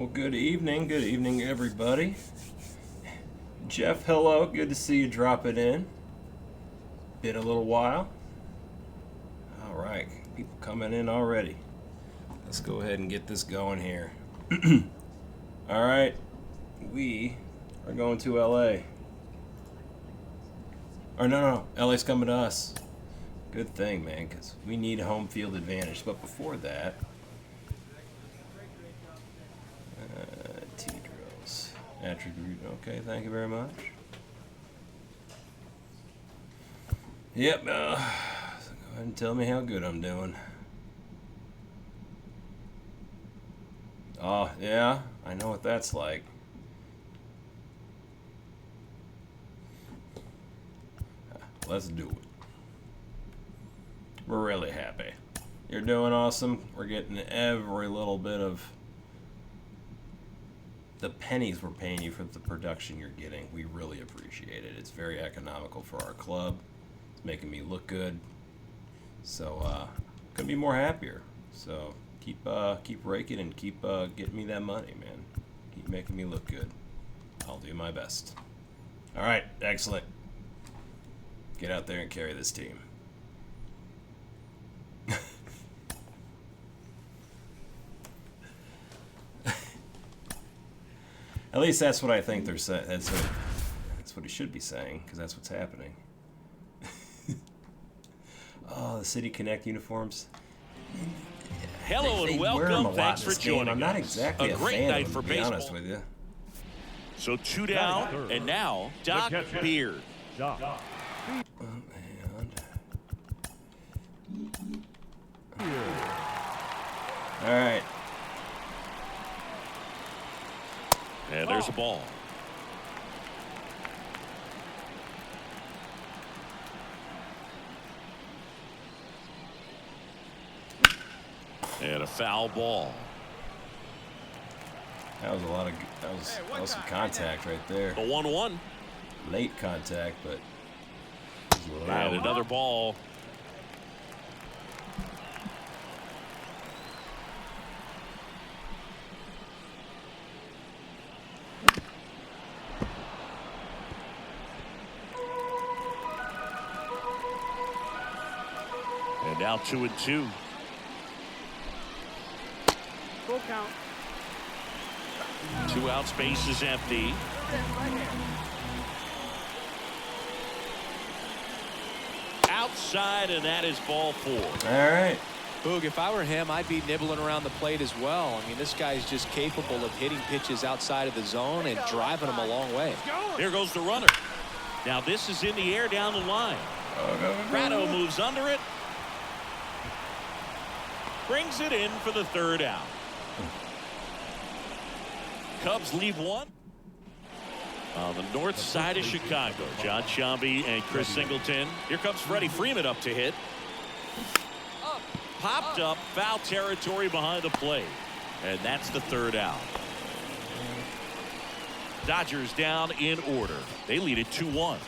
Well, good evening, everybody. Jeff, hello. Good to see you dropping in. Been a little while. All right, people coming in already. Let's go ahead and get this going here. All right, we are going to LA. Or no, LA's coming to us. Good thing, man, because we need a home field advantage. But before that, T-drills. Attribute, okay, thank you very much. Yep, so go ahead and tell me how good I'm doing. Oh, yeah, I know what that's like. Let's do it. We're really happy. You're doing awesome. We're getting every little bit of the pennies we're paying you for the production you're getting. We really appreciate it. It's very economical for our club. It's making me look good. So, couldn't be more happier. So, keep raking and keep getting me that money, man. Keep making me look good. I'll do my best. All right, excellent. Get out there and carry this team. At least that's what I think they're saying. That's what he should be saying, because that's what's happening. Oh, the City Connect uniforms. Hello and welcome. Thanks for joining us. I'm not exactly a great fan night of them, for to be baseball. honest with you. So 2 down, and now DrDirtyBeard. All right. And there's a ball. And a foul ball. That was a lot of that was some contact right there. A 1-1. Late contact, but it was loud. And another ball. And now 2-2. Full count. 2 outs, base is empty. Outside, and that is ball 4. All right. Boog, if I were him, I'd be nibbling around the plate as well. I mean, this guy's just capable of hitting pitches outside of the zone and driving them a long way. Here goes the runner. Now this is in the air down the line. Prado moves under it. Brings it in for the 3rd out. Cubs leave 1. On the north side of Chicago, John Sciambi and Chris Singleton. Here comes Freddie Freeman up to hit. Popped up, foul territory behind the plate. And that's the 3rd out. Dodgers down in order. They lead it 2-1.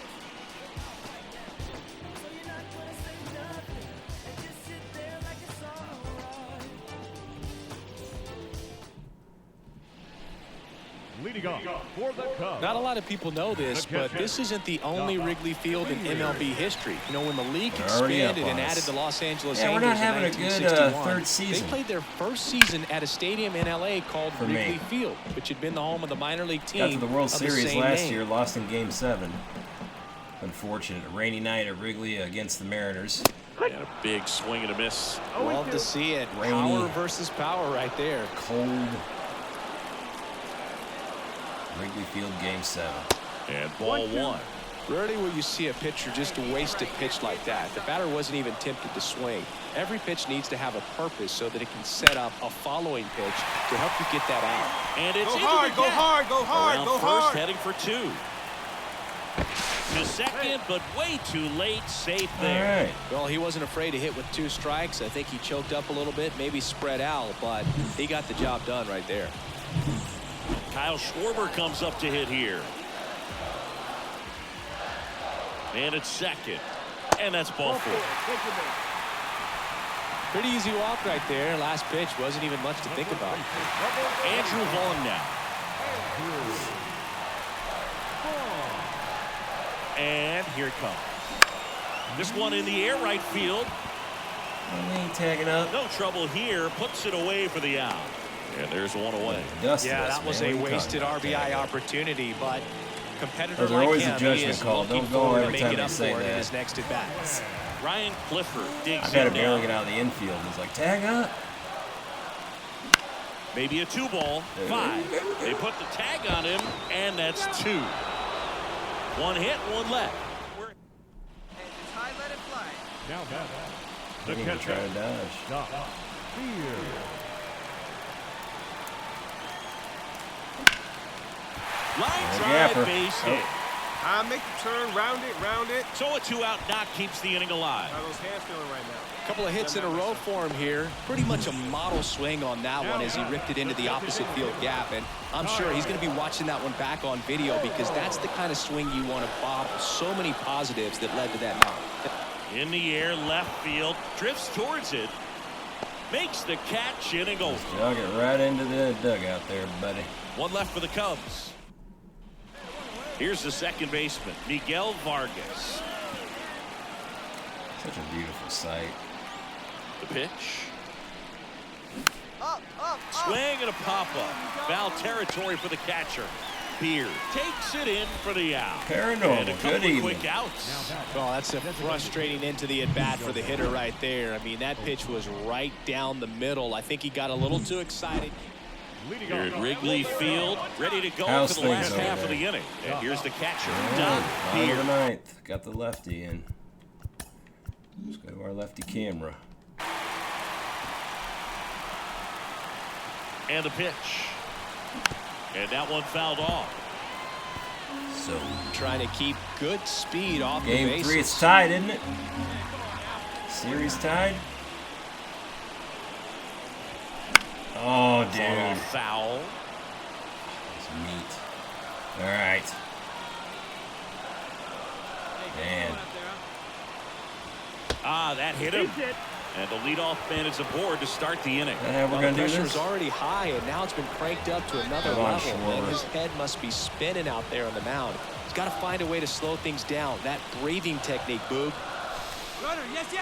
Leading off for the Cubs. Not a lot of people know this, but this isn't the only Wrigley Field in MLB history. You know, when the league expanded and added the Los Angeles Angels we're not having in a good 1961, third season. they played their first season at a stadium in LA called For Wrigley me. Field, which had been the home of the minor league team. Got to the World of the Series same last name. year, lost in Game 7. Unfortunate. A rainy night at Wrigley against the Mariners. And a big swing and a miss. Love to see it. Rainy. Power versus power right there. Cold. Wrigley Field Game 7. And ball 1. Rarely will you see a pitcher just waste a pitch like that. The batter wasn't even tempted to swing. Every pitch needs to have a purpose so that it can set up a following pitch to help you get that out. And it's Go hard, go hard, go hard, around go first, hard. heading for 2. To second, but way too late. Safe All there. right. Well, he wasn't afraid to hit with 2 strikes. I think he choked up a little bit, maybe spread out, but he got the job done right there. Kyle Schwarber comes up to hit here. And it's second. And that's ball 4. Pretty easy walk right there. Last pitch wasn't even much to think about. Andrew Vaughn now. And here it comes. This one in the air right field. He ain't tagging up. No trouble here. Puts it away for the out. And there's one away. Yeah, that was a wasted RBI opportunity, but competitor Those are like always a him, he judgment is call. looking Don't go forward to every time making they up say for it in that. his next at bat. Ryan Clifford digs I've had in him barely now. get out of the infield. He's like, tag up. Maybe a 2-ball. 5. They put the tag on him, and that's 2. 1 hit, 1 left. Now back. He didn't even try to dodge. DrDirtyBeard. Line Gapper. drive, base hit. I make the turn, round it. So a 2-out knock keeps the inning alive. How those hands feeling right now? A couple of hits in a row for him here. Pretty much a model swing on that one as he ripped it into the opposite field gap. And I'm sure he's going to be watching that one back on video because that's the kind of swing you want to bob. So many positives that led to that knock. In the air, left field, drifts towards it, makes the catch, inning over. Jog it right into the dugout there, buddy. 1 left for the Cubs. Here's the second baseman, Miguel Vargas. Such a beautiful sight. The pitch. Swing and a pop-up. Foul territory for the catcher. Beard takes it in for the out. Paranormal. And a couple Good of evening. quick outs. Well, that's a frustrating into the at-bat for the hitter right there. I mean, that pitch was right down the middle. I think he got a little too excited. Here at Wrigley Field, ready to go How's for the last things over half of there? the inning. And here's the catcher, Don Bottom of the Beard. ninth. Got the lefty in. Let's go to our lefty camera. And the pitch. And that one fouled off. So, Trying to keep good speed off the game bases. 3, it's tied, isn't it? Series tied? Oh, dude. Foul. That's neat. All right. Man. Ah, that hit him. And the leadoff man is aboard to start the inning. We're Well, going the to do pressure this? is already high, and now it's been cranked up to another Come on, level. And Schwarber. his head must be spinning out there on the mound. He's got to find a way to slow things down. That breathing technique, Boog. Runner, yes.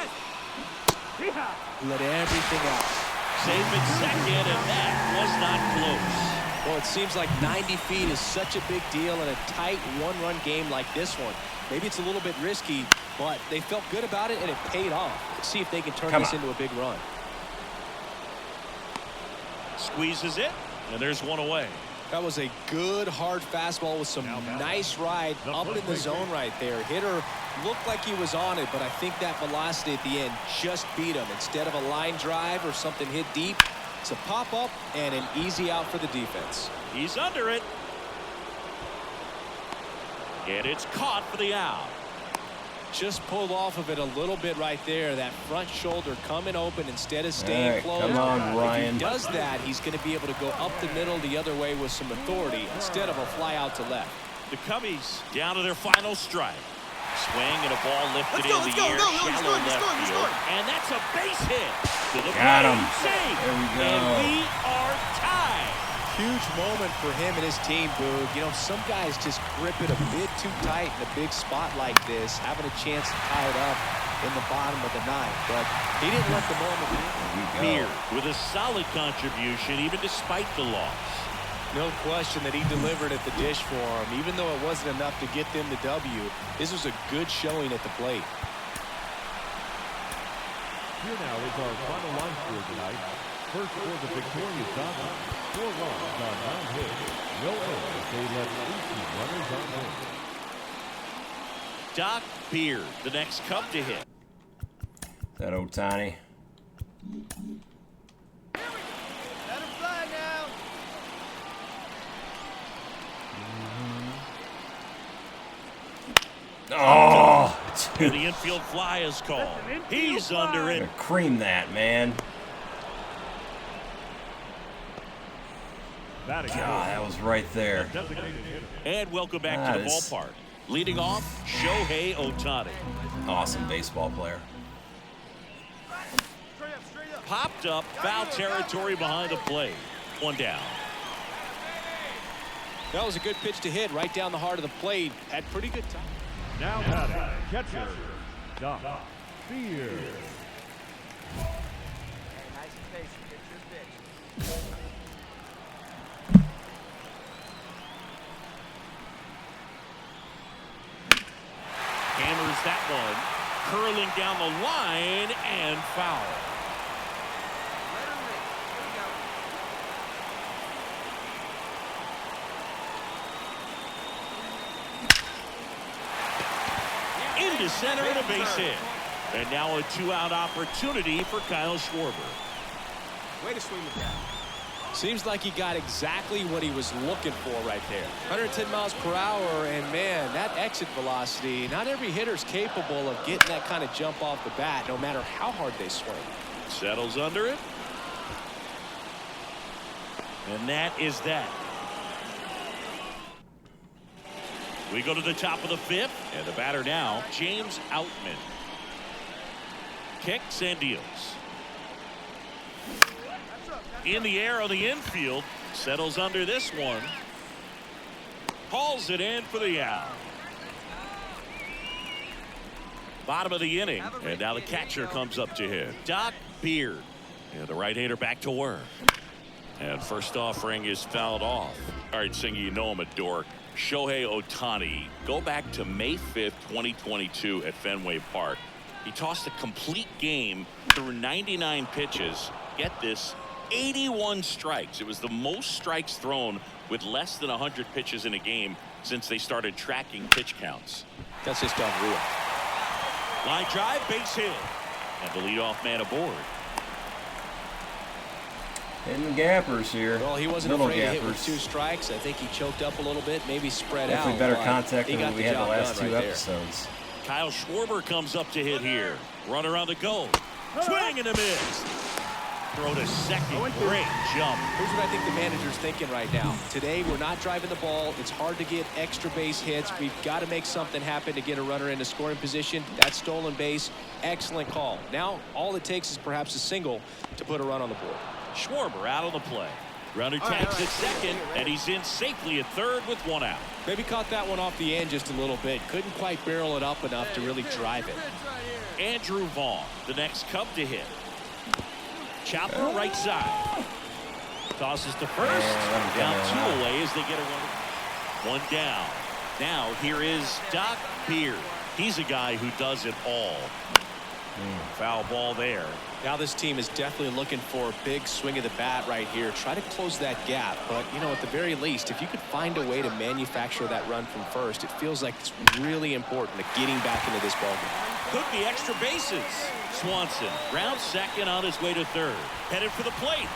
Let everything out. Safe at second, and that was not close. Well, it seems like 90 feet is such a big deal in a tight one-run game like this one. Maybe it's a little bit risky, but they felt good about it, and it paid off. Let's see if they can turn this into a big run. Squeezes it, and there's one away. That was a good, hard fastball with some nice ride up in the zone right there. Hitter looked like he was on it, but I think that velocity at the end just beat him. Instead of a line drive or something hit deep, it's a pop-up and an easy out for the defense. He's under it. And it's caught for the out. Just pulled off of it a little bit right there. That front shoulder coming open instead of staying right, closed. come on, Ryan. If he does that, he's going to be able to go up the middle the other way with some authority instead of a fly out to left. The Cubbies down to their final strike. Swing and a ball lifted in the air, shallow left field, and that's a base hit. To the Got him. Safe. There we go. And we are tied. Huge moment for him and his team, Boog. You know, some guys just grip it a bit too tight in a big spot like this, having a chance to tie it up in the bottom of the ninth. But he didn't let the moment Beard with a solid contribution, even despite the loss. No question that he delivered at the dish for him. Even though it wasn't enough to get them the W, this was a good showing at the plate. Here now is our final line score tonight. First for the victorious Dodgers, 4 runs on 9 hits. No errors. They left 18 runners on base. Doc Beard, the next Cub to hit. That Ohtani. Let him fly now. Oh, And dude. the infield fly is called. He's under it. Cream that, man. God, that was right there. And welcome back to the That is- ballpark. Leading off, Shohei Ohtani. Awesome baseball player. Straight popped up. Foul territory behind the plate. One down. That was a good pitch to hit right down the heart of the plate. Had pretty good time. Now batting, catcher, DrDirtyBeard. Nice and patient. Get your pitch. Hammers that one. Curling down the line and foul. Into center and a base hit. And now a 2-out opportunity for Kyle Schwarber. Way to swing the bat. Seems like he got exactly what he was looking for right there. 110 miles per hour, and man, that exit velocity, not every hitter's capable of getting that kind of jump off the bat, no matter how hard they swing. Settles under it. And that is that. We go to the top of the 5th, and the batter now, James Outman. Kicks and deals. In the air on the infield, settles under this one. Hauls it in for the out. Bottom of the inning, and now the catcher comes up to hit. DrDirtyBeard. And the right-hander back to work. And first offering is fouled off. All right, Singy, you know I'm a dork. Shohei Ohtani, go back to May 5th, 2022 at Fenway Park. He tossed a complete game through 99 pitches. Get this, 81 strikes. It was the most strikes thrown with less than 100 pitches in a game since they started tracking pitch counts. That's just unreal. Line drive, base hit. And the leadoff man aboard. Hitting gappers here. Well, he wasn't Little afraid to hit gappers. with 2 strikes. I think he choked up a little bit, maybe spread out. Definitely better but contact he than got we had the job last done 2 right there. episodes. Kyle Schwarber comes up to hit here. Runner on the go. Swing and a miss. Throw to second. Great jump. Here's what I think the manager's thinking right now. Today, we're not driving the ball. It's hard to get extra base hits. We've got to make something happen to get a runner into scoring position. That stolen base, excellent call. Now, all it takes is perhaps a single to put a run on the board. Schwarber out on the play. Runner tags at second, and he's in safely at third with 1 out. Maybe caught that one off the end just a little bit. Couldn't quite barrel it up enough to really drive it. Andrew Vaughn, the next Cub to hit. Chopper right side. Tosses to first. Down 2 away as they get a run. 1 down. Now here is DrDirtyBeard. He's a guy who does it all. Foul ball there. Now this team is definitely looking for a big swing of the bat right here. Try to close that gap. But, you know, at the very least, if you could find a way to manufacture that run from first, it feels like it's really important to getting back into this ballgame. Could be extra bases. Swanson rounds second on his way to third. Headed for the plate.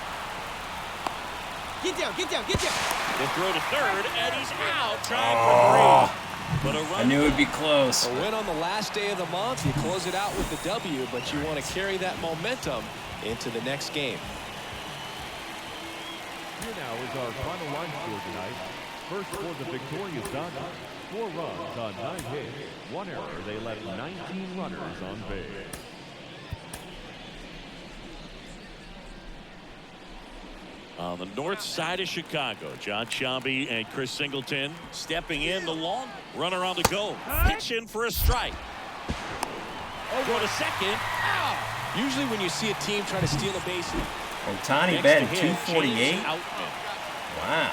Get down, get down, get down. The throw to third, and he's out. Trying for 3. But a run. I knew it would be close. A win on the last day of the month. You close it out with the W, but you want to carry that momentum into the next game. Here now is our final line score tonight. First for the victorious Dodgers. 4 runs on 9 hits. 1 error. They left 19 runners on base. On the north side of Chicago, John Sciambi and Chris Singleton stepping in. The long runner on the go. Pitch in for a strike. Go to second. Out. Usually when you see a team try to steal a base hit. Ohtani batting 248. Wow.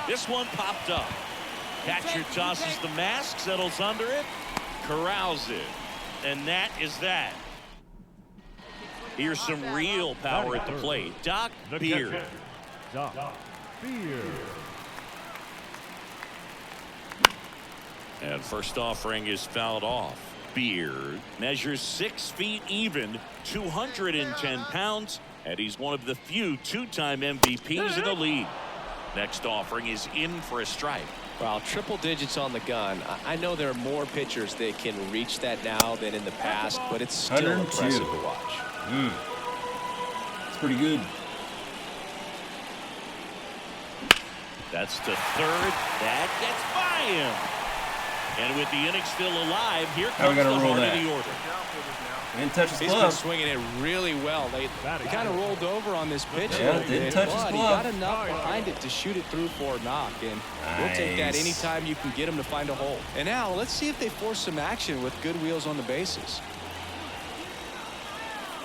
This one popped up. Catcher tosses the mask, settles under it, corrals it. And that is that. Here's some real power at the plate. DrDirtyBeard. DrDirtyBeard. And first offering is fouled off. Beard measures 6 feet even, 210 pounds, and he's one of the few 2-time MVPs in the league. Next offering is in for a strike. Well, triple digits on the gun. I know there are more pitchers that can reach that now than in the past, but it's still 102. impressive to watch. It's pretty good. That's to third. That gets by him. And with the inning still alive, here How are we comes the gonna rule heart that? of the order. He didn't touch his He's been glove. swinging it really well. They kind of rolled over on this pitch a Yeah, little didn't bit, touch his but he glove. got enough behind it to shoot it through for a knock, and we'll take that Nice. anytime you can get him to find a hole. And now let's see if they force some action with good wheels on the bases.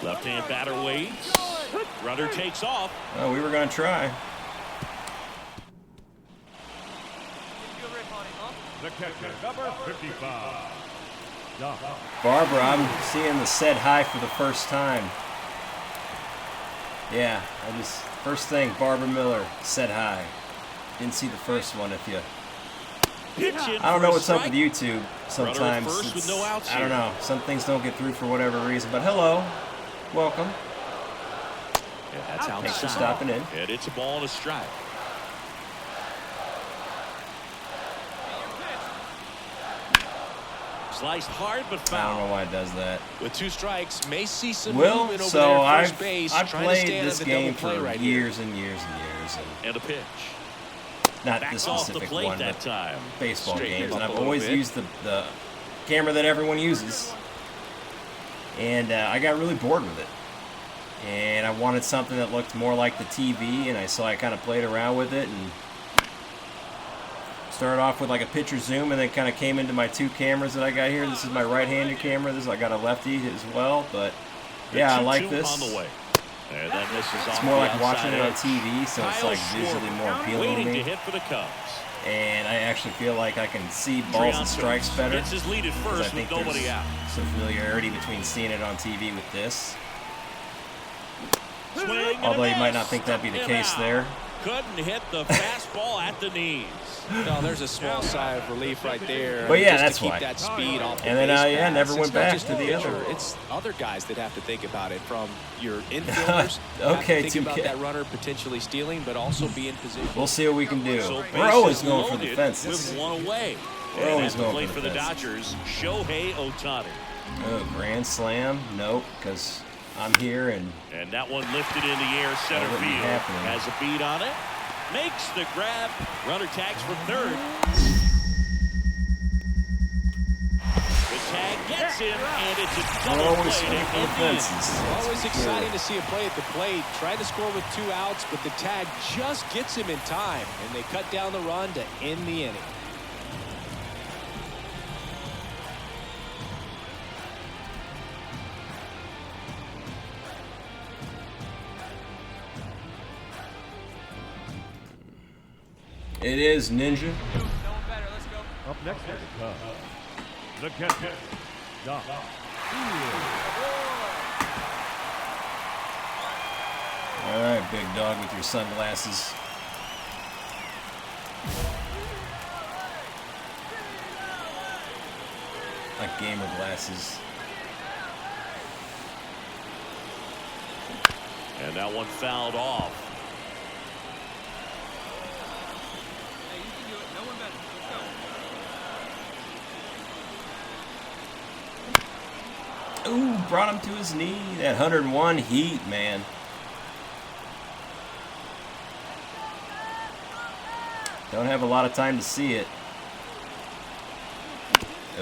Left-hand batter waits. Runner takes off. Oh, we were going to try. The catcher, number 55. Doc. Barbara, I'm seeing the said hi for the first time. Yeah, first thing, Barbara Miller said hi. Didn't see the first one. If you, I don't know what's up with YouTube. Sometimes first with no outs I don't here. know. Some things don't get through for whatever reason. But hello, welcome. And that's outside. Thanks for stopping in. And it's a ball and a strike. Sliced hard, but I don't foul. know why it does that. With 2 strikes, may see some Well, movement over so there at I've first base. I've trying to stay played out this of the double game play for right here. years and years and years, and And a pitch. not Backs this off the specific plate one, that but time. baseball Straighten games, him and up I've a little always bit. used the camera that everyone uses, and I got really bored with it, and I wanted something that looked more like the TV, and I kind of played around with it, and started off with like a picture zoom, and then kind of came into my 2 cameras that I got here. This is my right-handed camera. I got a lefty as well, but yeah, I like 2-2 this. on the way. And that misses It's off more the like watching it on outside TV, so it's Kyle like visually Schwarber more appealing to waiting to me. hit for the Cubs. And I actually feel like I can see balls and strikes better. Gets his lead at 'cause I first with think nobody there's out. some familiarity between seeing it on TV with this. Swing and a Although you might miss. not think that'd be the Him case out. there. Couldn't hit the fastball at the knees. No, there's a small sigh of relief right there. But yeah, just that's to keep why. that speed off the And then, base yeah, paths. never went It's not back just to the pitcher, other. It's other guys that have to think about it, from your infielders. Okay, have to think about 2K. that runner potentially stealing, but also be in position. We'll see what we can do. So We're always bases going for the loaded fences. with 1 away. We're And always at the going plate for for the the fences. Dodgers, Shohei Ohtani. Oh, grand slam? Nope, because I'm here and And that one lifted in the air center wouldn't be field. happening. Has a beat on it. Makes the grab. Runner tags for third. The tag gets him, and it's a we're double always play to going for the end the inning. fences. Always exciting to see a play at the plate. Try to score with 2 outs, but the tag just gets him in time, and they cut down the run to end the inning. It is Ninja. Up next is the Cubs. The catcher, Doc. All right, big dog with your sunglasses. Like gamer glasses. And that one fouled off. Ooh, brought him to his knee. That 101 heat, man. Don't have a lot of time to see it.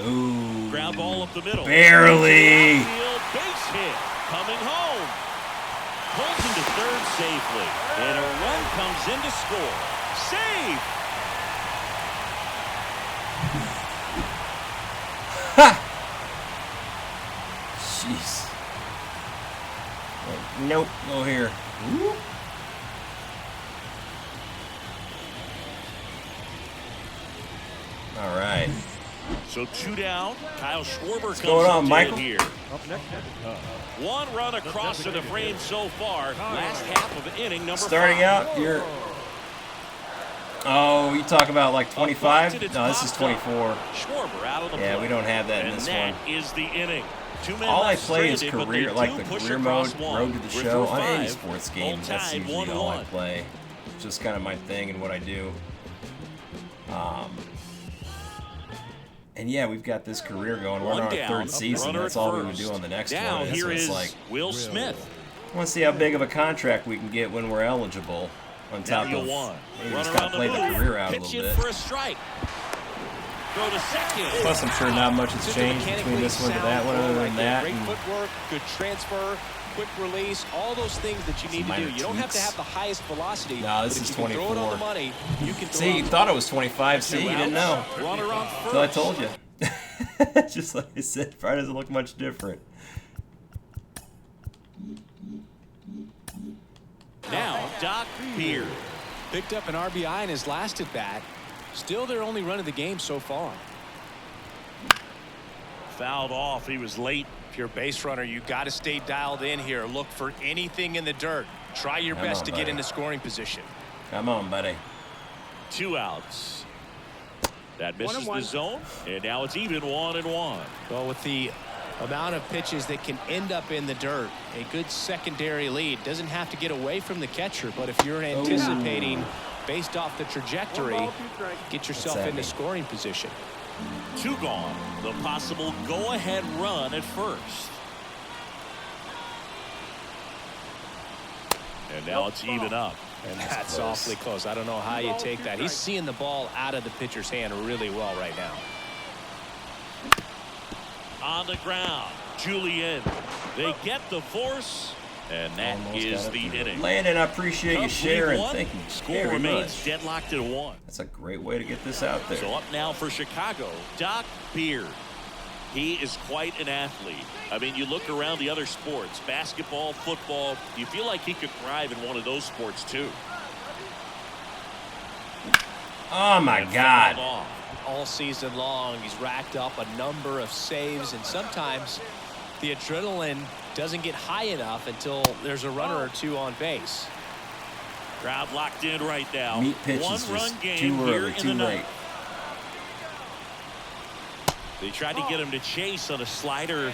Ooh. Ground ball up the middle. Barely. Field base hit. Coming home. Pulls him to third safely. And a run comes in to score. Save. Ha! Jeez. Nope. Go here. Whoop. All right. So 2 down. Kyle Schwarber comes going on, up to Michael? hit here. Up next is the Cubs. 1 run across to the frame so far. Last half of inning number Starting 5. out, you're. Oh, you talk about like 25? No, this is 24. Schwarber out of the Yeah, play. we don't have that in And this that one. is the inning. 2 men All I left play is stranded, but career, they like do the push career across mode, one. road to the We're show. through On any 5. sports All game, that's tied usually all I 1-1. play. It's just kind of my thing and what I do. And yeah, we've got this career going. We're on our 3rd season. Runner That's at all we would first. do on the next Now one. That's here what it's is like. Will Smith. I want to see how big of a contract we can get when we're eligible. On top Now of you won. maybe Run just got around to play the the move. career out a Pitch little in bit. for a strike. Throw to second. Plus, I'm sure not much has Just a changed between mechanically this one to sound that one, throw other right than there. that. Great And footwork, good transfer, quick release, all those things that you need to minor do. You don't have to tweaks. have the highest velocity. No, this but is if you can throw it on 24. the money, you can throw See, it you on thought it was 25. See, you didn't know. Runner on first. So I told you. Just like I said, probably doesn't look much different. Now, DrDirtyBeard. Picked up an RBI in his last at bat. Still their only run of the game so far. Fouled off. He was late. If you're a base runner, you got to stay dialed in here. Look for anything in the dirt. Try your Come best on, to buddy. get into scoring position. Come on, buddy. 2 outs. That misses the zone, and now it's even 1-1. Well, with the amount of pitches that can end up in the dirt, a good secondary lead doesn't have to get away from the catcher, but if you're anticipating based off the trajectory, get yourself That's into heavy. scoring position. 2 gone. The possible go-ahead run at first. And now it's even up. And that's close. awfully close. I don't know how you take that. He's seeing the ball out of the pitcher's hand really well right now. On the ground, Julian. They get the force, and that Almost is got the it through. inning. Landon, I appreciate you Cubs lead sharing. 1. Thank you Score very remains much. deadlocked at 1. That's a great way to get this out there. So up now for Chicago, DrDirtyBeard. He is quite an athlete. I mean, you look around the other sports, basketball, football, you feel like he could thrive in one of those sports too. Oh my And God. fouled off. All season long, he's racked up a number of saves, and sometimes the adrenaline doesn't get high enough until there's a runner or two on base. Crowd locked in right now. Meat pitch is 1-run just game too here early, in too the late. ninth. They tried to get him to chase on a slider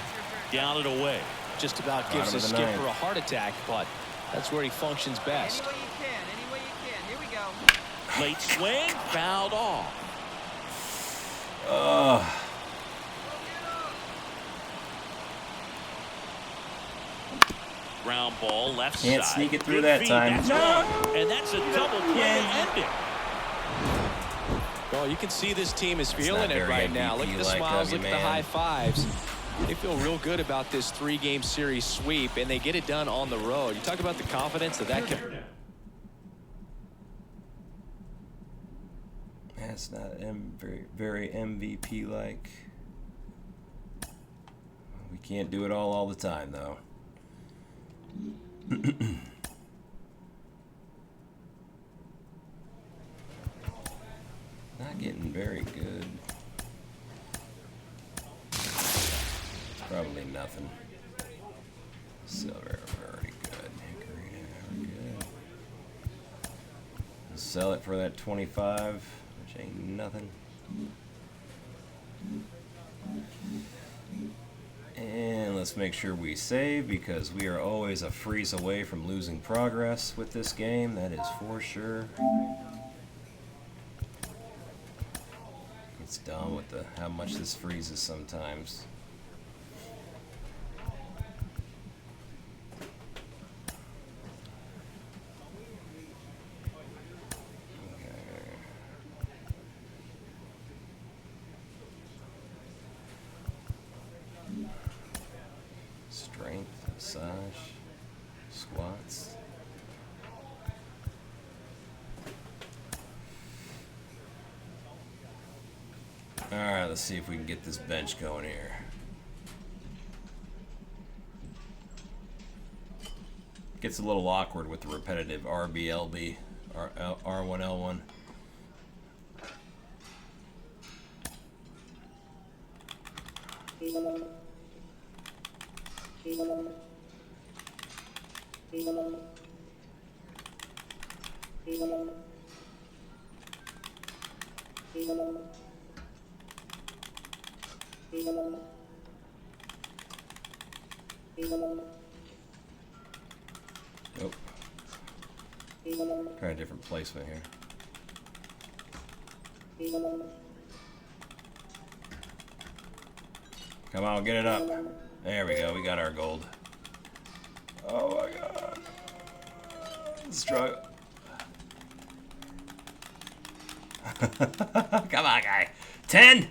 down and away. Just about gives Bottom his of the skipper ninth. a heart attack, but that's where he functions best. Any way you can, any way you can. Here we go. Late swing, fouled off. Ground ball left Can't side. sneak it through Big that feed, time. that's No! one. And that's a double play to end it. Well, you can see this team is feeling not it very right now. Look at the MVP-like smiles, of look you, at the man. high fives. They feel real good about this 3-game series sweep, and they get it done on the road. You talk about the confidence that can. That's not very MVP-like. We can't do it all the time, though. Not getting very good. Probably nothing. Silver, very good. Hickory, very good. Sell it for that 25, which ain't nothing. And let's make sure we save, because we are always a freeze away from losing progress with this game. That is for sure. It's dumb with how much this freezes sometimes. Strength, massage, squats. Alright, let's see if we can get this bench going here. Gets a little awkward with the repetitive RBLB, R1L1. Oh. Try a different placement here. Come on, get it up. There we go. We got our gold. Oh my God. Struggle. Come on, guy. 10.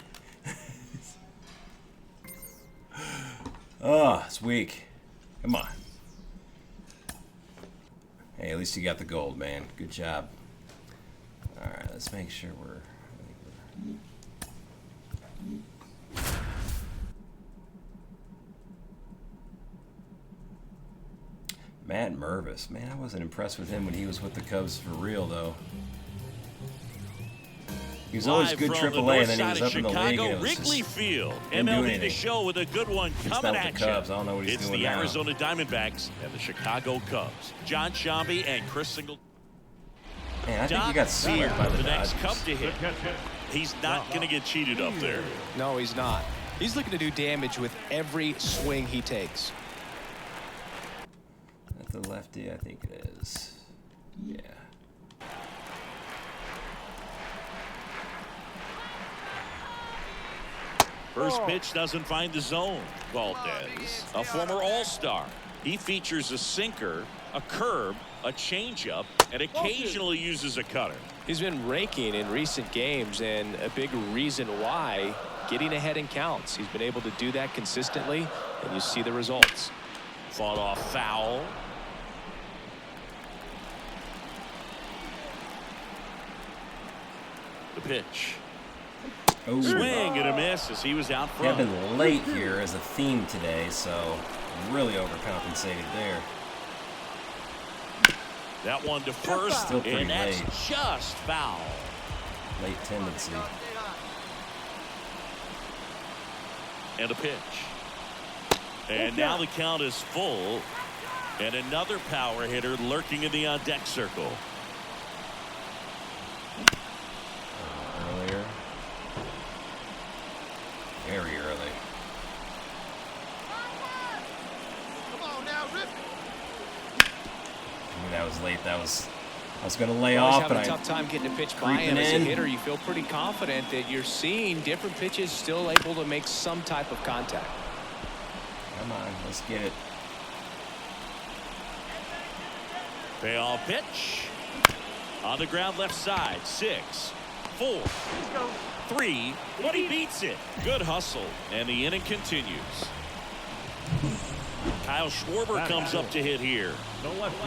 Oh, it's weak. Come on. Hey, at least you got the gold, man. Good job. All right, let's make sure we're... Matt Mervis. Man, I wasn't impressed with him when he was with the Cubs for real, though. He was always good AAA, and then he was up in the league, and it was Wrigley just Field. didn't do MLB The anything. Show with a good one coming at the Cubs. I don't know what he's it's doing the now. Arizona Diamondbacks and the Chicago Cubs. John Shambi and Chris Singleton. Man, I think he got speared by the next Dodgers. Cub to hit. He's not going to get cheated up there. No, he's not. He's looking to do damage with every swing he takes. That's the lefty, I think it is. Yeah. First pitch doesn't find the zone. Valdez, a former All-Star. He features a sinker, a curve, a changeup, and occasionally uses a cutter. He's been raking in recent games, and a big reason why, getting ahead in counts. He's been able to do that consistently, and you see the results. Fought off foul. The pitch. Oh. Swing and a miss as he was out I've front. been late here as a theme today, so really overcompensated there. That one to first, Still pretty and that's late. just foul. Late tendency. And a pitch. And now the count is full. And another power hitter lurking in the on-deck circle. Earlier. Very early. Come on now, rip. I mean, that was late. I was going to lay Always off, having but a tough time getting a pitch by creeping him as a in. hitter. You feel pretty confident that you're seeing different pitches still able to make some type of contact. Come on, let's get it. Payoff pitch. On the ground left side. 6, 4, 3. But he beats it. Good hustle. And the inning continues. Kyle Schwarber comes up to hit here.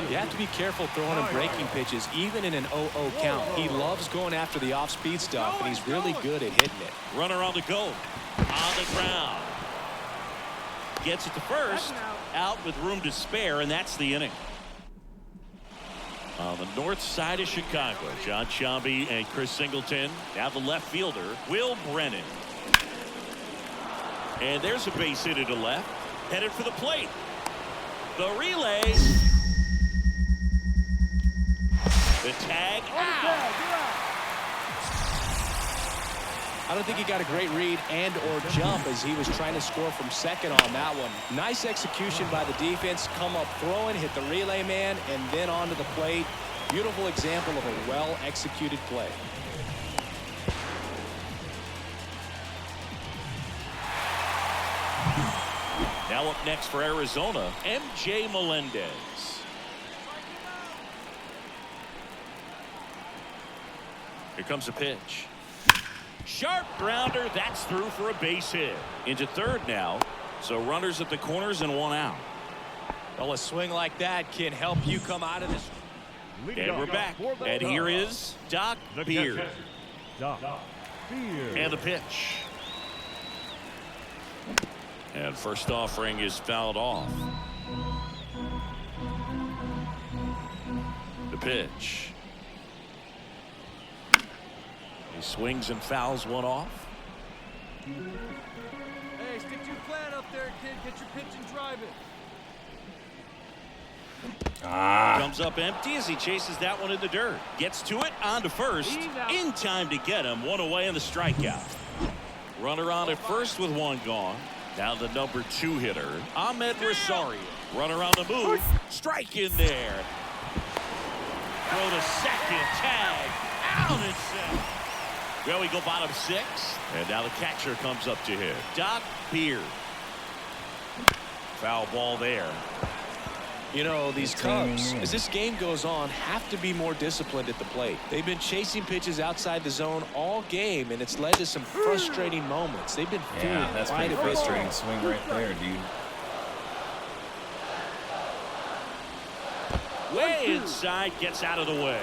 You have to be careful throwing him breaking pitches, even in an 0-0 count. He loves going after the off-speed stuff, and he's really good at hitting it. Runner on the go. On the ground. Gets it to first. Out with room to spare, and that's the inning. On the north side of Chicago, John Shambi and Chris Singleton. Now the left fielder, Will Brennan. And there's a base hit to left. Headed for the plate. The relay. The tag out. I don't think he got a great read and or jump as he was trying to score from second on that one. Nice execution by the defense. Come up throwing, hit the relay man, and then onto the plate. Beautiful example of a well-executed play. Now up next for Arizona, MJ Melendez. Here comes a pitch. Sharp grounder. That's through for a base hit. Into third now. So runners at the corners and one out. Well, a swing like that can help you come out of this. And we're back. And here is DrDirtyBeard. And the pitch. And first offering is fouled off. The pitch. He swings and fouls one off. Hey, stick to your plan up there, kid. Get your pitch and drive it. Comes up empty as he chases that one in the dirt. Gets to it, on to first. In time to get him. One away on the strikeout. Runner on at first with one gone. Now the number 2 hitter, Ahmed Rosario. Runner on the move. Strike in there. Throw to second. Tag. Out and center. Well, we go bottom 6. And now the catcher comes up to hit. DrDirtyBeard. Foul ball there. You know, these Cubs, as this game goes on, have to be more disciplined at the plate. They've been chasing pitches outside the zone all game, and it's led to some frustrating moments. They've been Yeah, that's quite pretty a bit. frustrating swing right there, dude. Way inside, gets out of the way.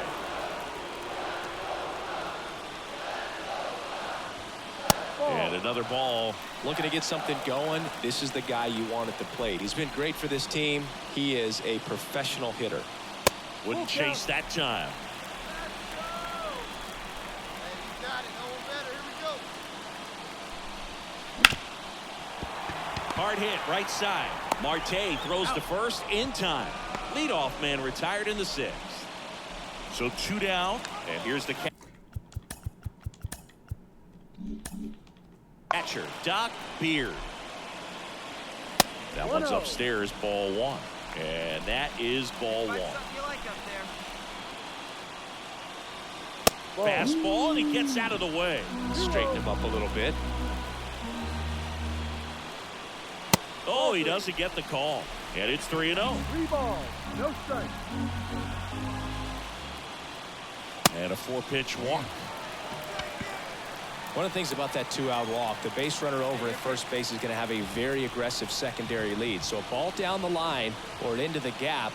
And another ball. Looking to get something going. This is the guy you want at the plate. He's been great for this team. He is a professional hitter. Wouldn't chase that time. Hard hit, right side. Marte throws to first in time. Leadoff man retired in the 6th. So 2 down, and here's the catcher, DrDirtyBeard. That one's upstairs, ball 1. And that is ball 1. Fastball, and he gets out of the way. Straighten him up a little bit. Oh, he doesn't get the call. And it's 3-0. 3 balls, no strikes. And a 4-pitch walk. One of the things about that 2-out walk, the base runner over at first base is going to have a very aggressive secondary lead. So a ball down the line or into the gap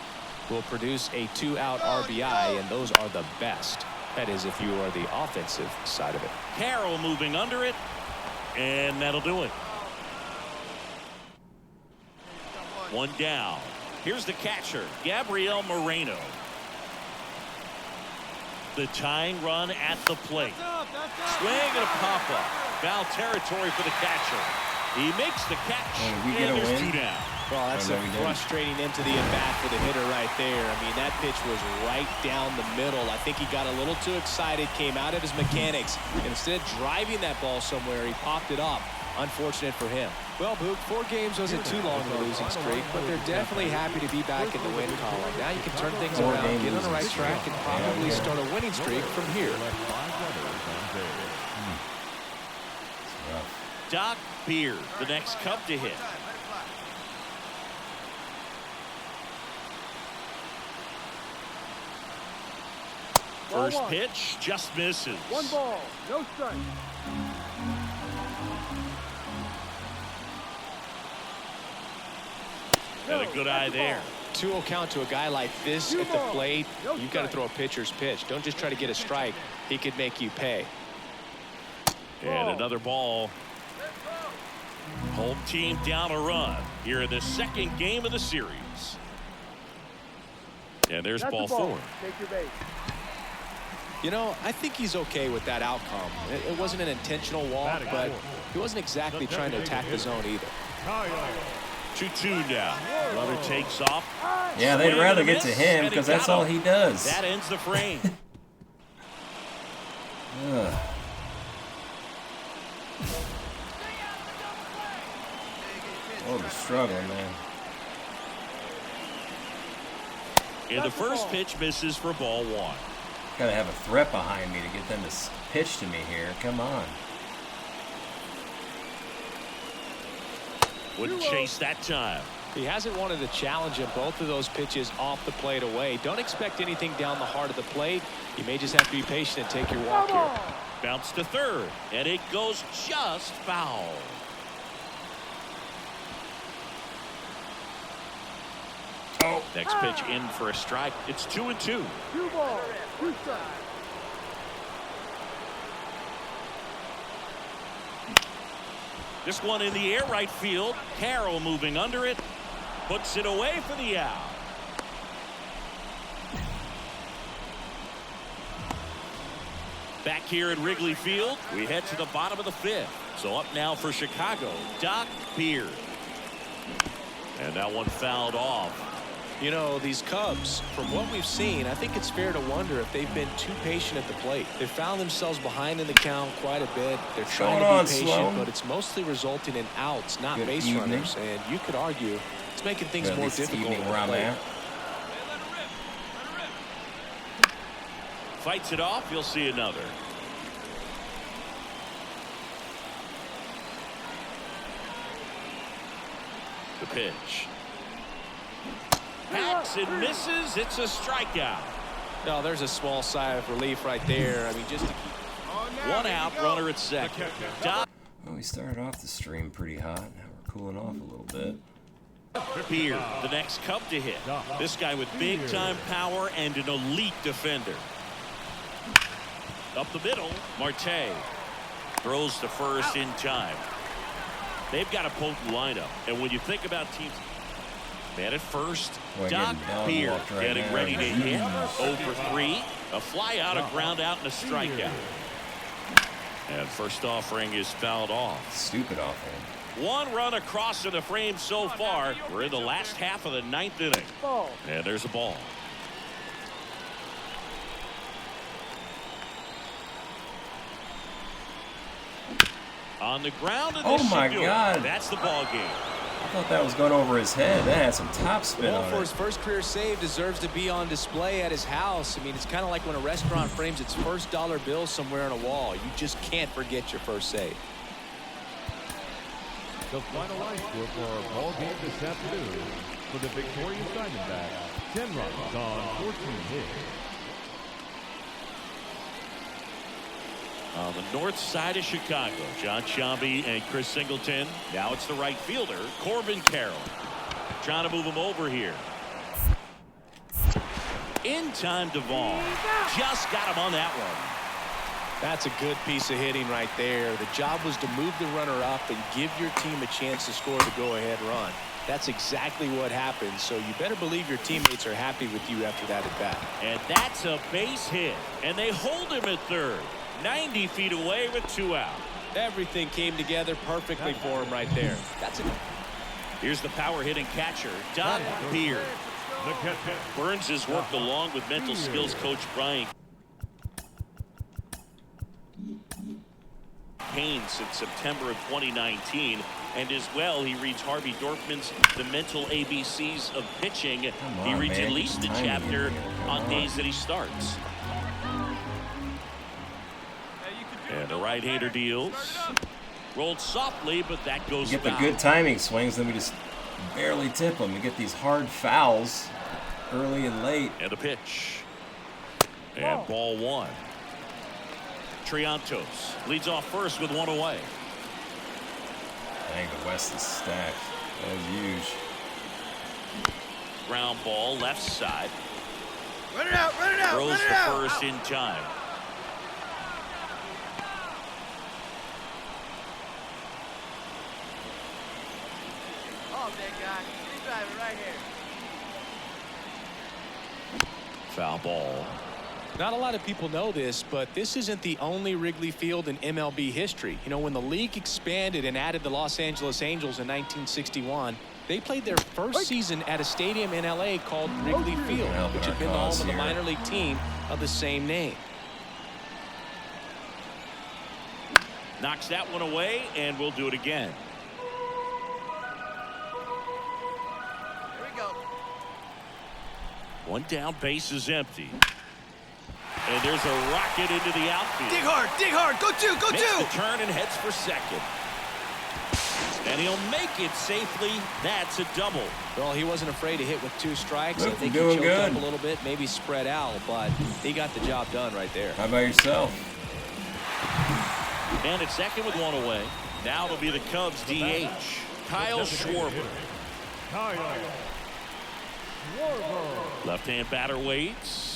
will produce a 2-out RBI, and those are the best. That is, if you are the offensive side of it. Carroll moving under it, and that'll do it. 1 down. Here's the catcher, Gabriel Moreno. The tying run at the plate. Swing and a pop-up. Foul territory for the catcher. He makes the catch, we get and a there's win? 2 down. Well, that's a frustrating into the at-bat for the hitter right there. I mean, that pitch was right down the middle. I think he got a little too excited, came out of his mechanics, and instead of driving that ball somewhere, he popped it up. Unfortunate for him. Well, Boog, 4 games wasn't too long of a losing streak, but they're definitely happy to be back in the win column. Now you can turn things around, get on the right track, and probably start a winning streak from here. DrDirtyBeard, the next Cub to hit. First pitch just misses. 1 ball, no strike. And a good eye there. 2-0 count to a guy like this at the plate. You've got to throw a pitcher's pitch. Don't just try to get a strike. He could make you pay. And another ball. Home team down a run here in the 2nd game of the series. And there's ball 4. Take your base. You know, I think he's okay with that outcome. It wasn't an intentional walk, but he wasn't exactly trying to attack the zone either. 2-2 now. Runner takes off. Yeah, they'd rather get to him because that's all he does. That ends the frame. Oh, the struggle, man. And the first pitch misses for ball 1. Gotta have a threat behind me to get them to pitch to me here. Come on. Wouldn't chase that time. He hasn't wanted to challenge him. Both of those pitches off the plate away. Don't expect anything down the heart of the plate. You may just have to be patient and take your walk here. Bounce to third, and it goes just foul. Oh. Next pitch in for a strike. It's 2-2. 2 balls, 2 strikes. This one in the air, right field. Carroll moving under it. Puts it away for the out. Back here at Wrigley Field, we head to the bottom of the 5th. So up now for Chicago, DrDirtyBeard. And that one fouled off. You know, these Cubs, from what we've seen, I think it's fair to wonder if they've been too patient at the plate. They've found themselves behind in the count quite a bit. They're trying to be patient, but it's mostly resulting in outs, not base runners. And you could argue it's making things more difficult at the plate. Fights it off. You'll see another. The pitch. Pat Swings and misses. It's a strikeout. No, there's a small sigh of relief right there. I mean, just to keep one out, runner at second. Well, we started off the stream pretty hot. Now we're cooling off a little bit. Beard, the next Cub to hit. This guy with big-time power and an elite defender. Up the middle, Marte throws to first in time. They've got a potent lineup, and when you think about teams, man at first, DrDirtyBeard getting ready to hit. 0 for 3, a fly out, a ground out, and a strikeout. And first offering is fouled off. Stupid offering. One run across in the frame so far. We're in the last half of the 9th inning. Ball. And there's a ball. On the ground. And Oh my God. That's the ball game. I thought that was going over his head. That had some top spin Well, on for it. his first career save, deserves to be on display at his house. I mean, it's kind of like when a restaurant frames its first dollar bill somewhere on a wall. You just can't forget your first save. The final line score for our ball game this afternoon for the victorious Diamondbacks. 10 runs on 14 hits. On the north side of Chicago, John Sciambi and Chris Singleton. Now it's the right fielder, Corbin Carroll. Trying to move him over here. In time, Duvall. Just got him on that one. That's a good piece of hitting right there. The job was to move the runner up and give your team a chance to score the go-ahead run. That's exactly what happened, so you better believe your teammates are happy with you after that at bat. And that's a base hit. And they hold him at third. 90 feet away with 2 out. Everything came together perfectly for him right there. That's it. Here's the power hitting catcher, DrDirtyBeard. Burns has worked along with mental skills coach Brian Kane since September of 2019. And as well, he reads Harvey Dorfman's The Mental ABCs of Pitching. He reads at least a chapter on days that he starts. And the right-hander deals. Rolled softly, but that goes You get the foul. good timing swings, then we just barely tip them. You get these hard fouls early and late. And a pitch. And ball one. Triantos leads off first with 1 away. Dang, the West is stacked. That was huge. Ground ball left side. Run it out, run it out, Throws run it to out. first in time. Oh, big guy. He's driving right here. Foul ball. Not a lot of people know this, but this isn't the only Wrigley Field in MLB history. You know, when the league expanded and added the Los Angeles Angels in 1961, they played their first season at a stadium in LA called Wrigley Field, which had been the home of the minor league team of the same name. Knocks that one away, and we'll do it again. Here we go. One down, base is empty. And there's a rocket into the outfield. Dig hard, go two, go Makes two. the turn and heads for second. And he'll make it safely. That's a double. Well, he wasn't afraid to hit with 2 strikes. I Look, think you're he doing choked up good. a little bit, maybe spread out, but he got the job done right there. How about yourself? And at second with 1 away. Now it'll be the Cubs DH, Kyle Schwarber. Left-hand batter waits.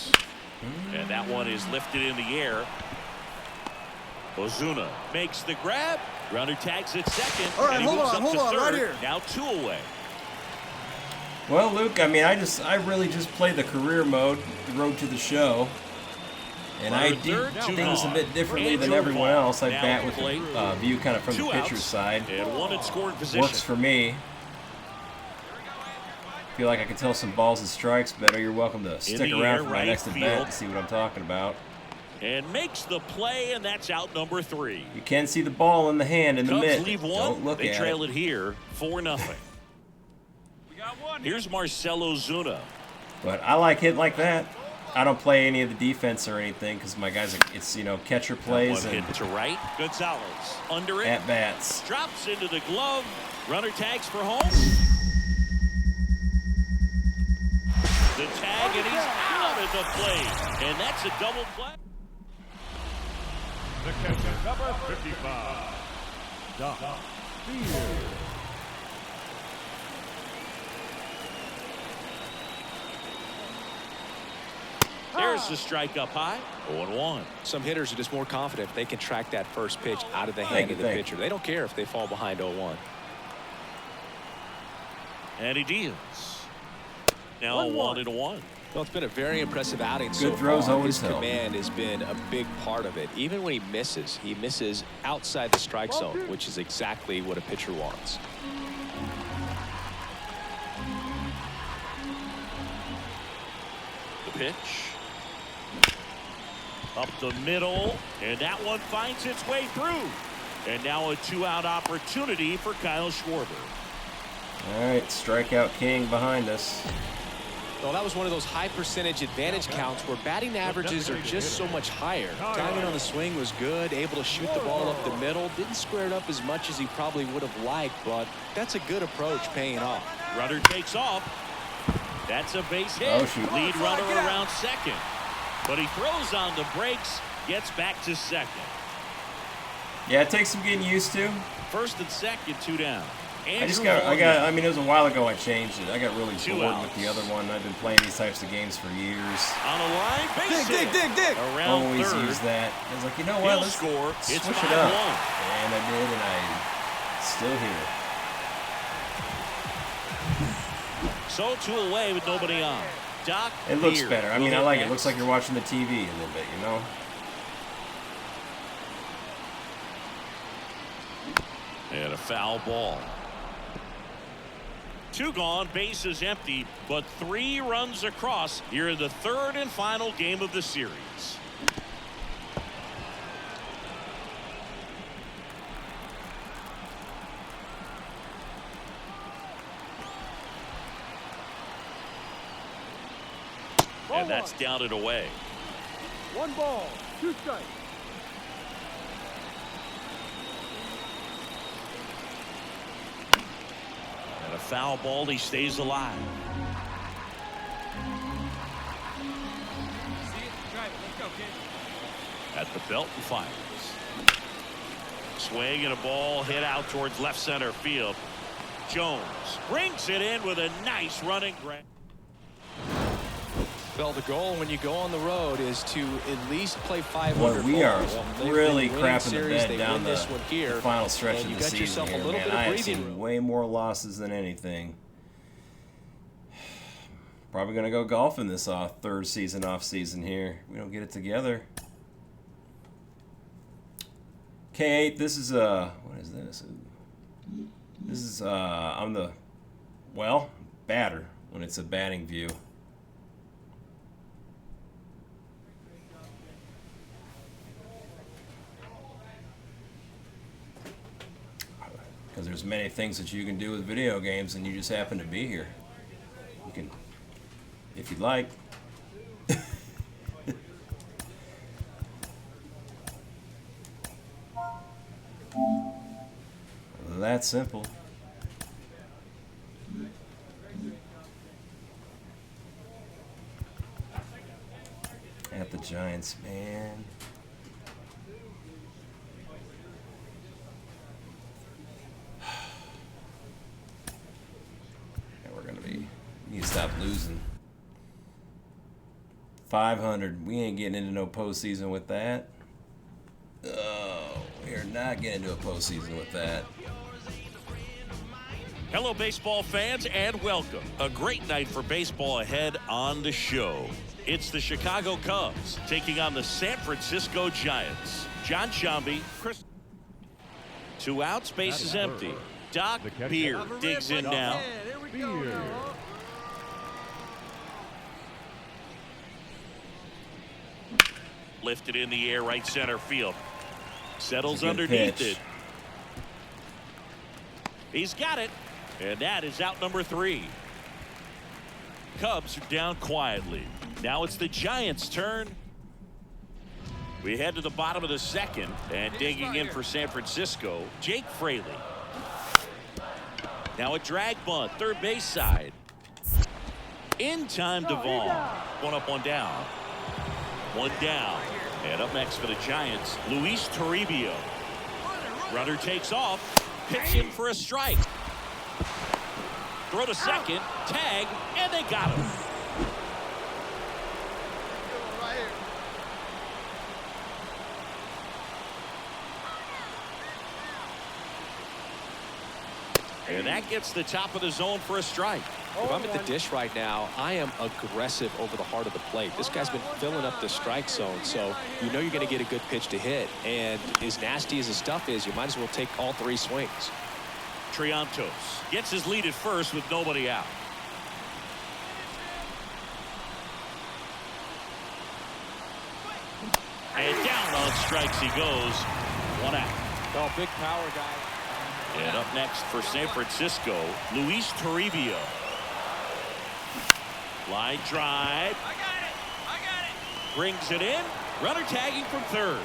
And that one is lifted in the air. Ozuna makes the grab. Runner tags at second. All right, and he hold moves on, up to right third. here. Now 2 away. Well, Luke, I mean, I really just played the career mode, the road to the show. And I do things a bit differently than everyone else. I bat with the view kind of from the pitcher's side. And one in scoring position. Works for me. Feel like I can tell some balls and strikes better. You're welcome to stick around for my next event to see what I'm talking about. And makes the play, and that's out number 3. You can see the ball in the hand in the Cubs mitt. leave one. Don't look They at trail it. it here 4-0. Here's Marcell Ozuna. But I like hitting like that. I don't play any of the defense or anything because my guys, it's, you know, catcher plays One and hit to right. Gonzalez under it. at bats. Drops into the glove. Runner tags for home. swing, and he's out at the plate. And that's a double play. The catcher, number 55, DrDirtyBeard. There's the strike up high. 0-1. Some hitters are just more confident if they can track that first pitch out of the hand of the pitcher. They don't care if they fall behind 0-1. And he deals. Now 1-1. Well, it's been a very impressive outing so Good throws far. always His help. command has been a big part of it. Even when he misses outside the strike zone, which is exactly what a pitcher wants. The pitch. Up the middle, and that one finds its way through. And now a 2-out opportunity for Kyle Schwarber. All right, strikeout king behind us. Well, that was one of those high percentage advantage counts where batting averages are just so much higher. Timing on the swing was good, able to shoot the ball up the middle. Didn't square it up as much as he probably would have liked, but that's a good approach paying off. Runner takes off. That's a base hit. Oh, shoot. Lead runner around second. But he throws on the brakes, gets back to second. Yeah, it takes some getting used to. First and second, 2 down. I mean, it was a while ago I changed it. I got really 2 bored outs. with the other one. I've been playing these types of games for years. On a line, base hit. Dig. Around Always third. use that. I was like, you know what? He'll Let's score. It's switch 5-1. it up. And I did, and I'm still here. So 2 away with nobody on. Doc It looks Beard better. I will mean, I hit like it. It next. looks like you're watching the TV a little bit, you know? And a foul ball. 2 gone, base is empty, but 3 runs across here in the third and final game of the series. And that's down and away. 1 ball, 2 strikes. And a foul ball, he stays alive. See it, drive it, let's go, kid. At the belt and fires. Swing and a ball hit out towards left center field. Jones brings it in with a nice running grab. Well, the goal when you go on the road is to at least play 500. Well, we are they've really been winning crapping the series. bed They down win the this one here, final stretch and of you the got season yourself a here, little man. bit of I have breathing seen room. way more losses than anything. Probably going to go golfing this third season off season here. We don't get it together. K8, this is what is this? This is I'm the batter when it's a batting view. Because there's many things that you can do with video games, and you just happen to be here. You can, if you'd like. That simple. At the Giants, man. We need to stop losing. 500. We ain't getting into no postseason with that. Oh, we are not getting into a postseason with that. Hello, baseball fans, and welcome. A great night for baseball ahead on the show. It's the Chicago Cubs taking on the San Francisco Giants. John Shambi, Chris. 2 outs, base is empty. Doc Beard digs in now. Beard. Lifted in the air, right center field. Settles That's a good underneath pitch. it. He's got it, and that is out number 3. Cubs are down quietly. Now it's the Giants' turn. We head to the bottom of the second, and digging in for San Francisco, Jake Fraley. Now a drag bunt, third base side. In time to Vaughn. One up, one down. One down. And up next for the Giants, Luis Toribio. Runner takes off. Hits him for a strike. Throw to second. Tag. And they got him. And that gets the top of the zone for a strike. If I'm at the dish right now, I am aggressive over the heart of the plate. This guy's been filling up the strike zone, so you know you're going to get a good pitch to hit. And as nasty as the stuff is, you might as well take all 3 swings. Triantos gets his lead at first with nobody out. And down on strikes he goes. 1 out. Oh, big power guy. And up next for San Francisco, Luis Toribio. Line drive. I got it. Brings it in. Runner tagging from third.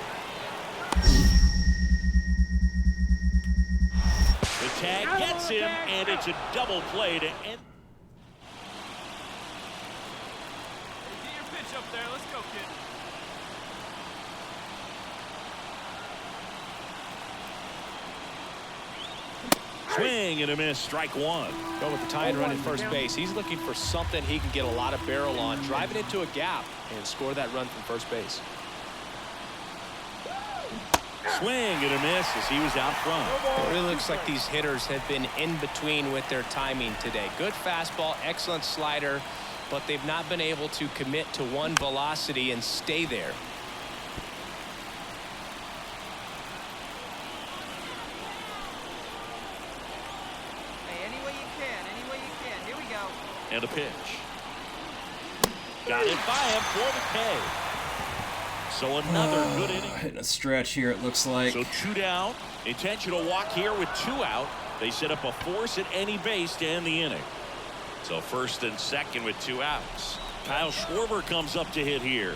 The tag gets him, and it's a double play to end. Hey, get your pitch up there. Let's go, kid. Swing and a miss. Strike 1. Go with the tying run at first base. He's looking for something he can get a lot of barrel on, drive it into a gap, and score that run from first base. Swing and a miss as he was out front. It really looks like these hitters have been in between with their timing today. Good fastball, excellent slider, but they've not been able to commit to one velocity and stay there. Hey, any way you can. Any way you can. Here we go. And a pitch. Got it by him for the K. So another good inning. Hitting a stretch here, it looks like. So 2 down. Intentional walk here with 2 out. They set up a force at any base to end the inning. So first and second with 2 outs. Kyle Schwarber comes up to hit here.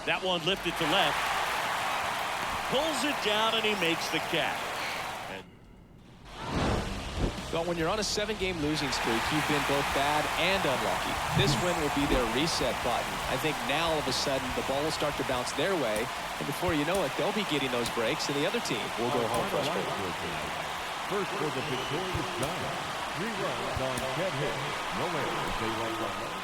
That one lifted to left. Pulls it down and he makes the catch. Well, when you're on a 7-game losing streak, you've been both bad and unlucky. This win will be their reset button. I think now all of a sudden the ball will start to bounce their way, and before you know it, they'll be getting those breaks, and the other team will go home frustrated. First for the victorious Giants. 3 runs on 10 hits. No errors. They run one.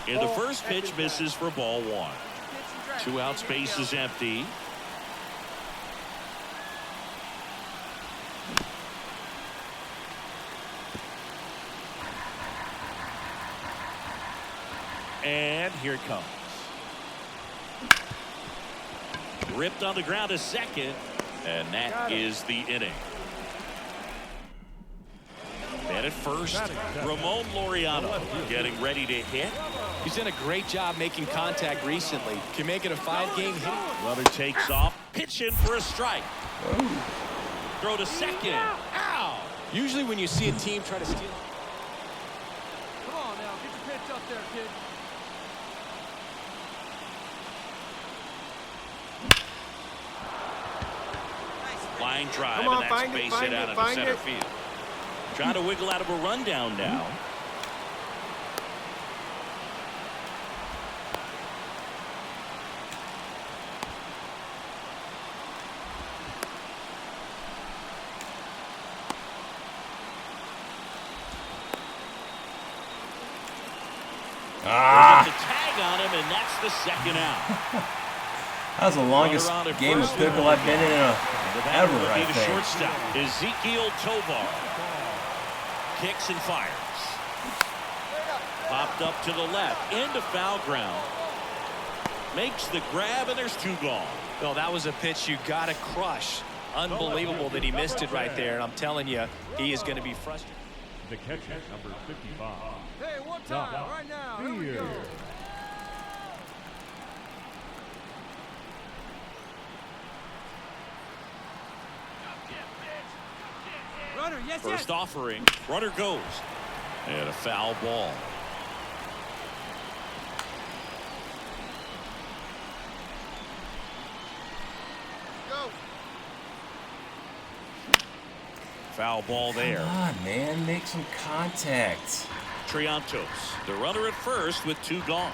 And the first pitch misses for ball 1. 2 outs, base is empty. And here it comes. Ripped on the ground to second, and that is the inning. And at first, Ramon Laureano getting ready to hit. He's done a great job making contact recently. Can make it a 5-game hit. Runner takes off, pitch in for a strike. Throw to second. Ow! Usually when you see a team try to steal. Come on now. Get your pitch up there, kid. Line drive, and that's base hit out into center field. Trying to wiggle out of a rundown now. Ah! The tag on him, and that's the second out. That was the longest game of pickle I've been in ever, I The think. shortstop, Ezekiel Tovar. Kicks and fires. Popped up to the left, into foul ground. Makes the grab, and there's 2 gone. Well, that was a pitch you got to crush. Unbelievable that he missed it right there. And I'm telling you, he is going to be frustrated. The catcher, number 55. Hey, one time, right now. Here we go. Runner, yes, yes. First offering, runner goes. And a foul ball. Foul ball there. Come on, man, make some contact. Triantos, the runner at first with 2 gone.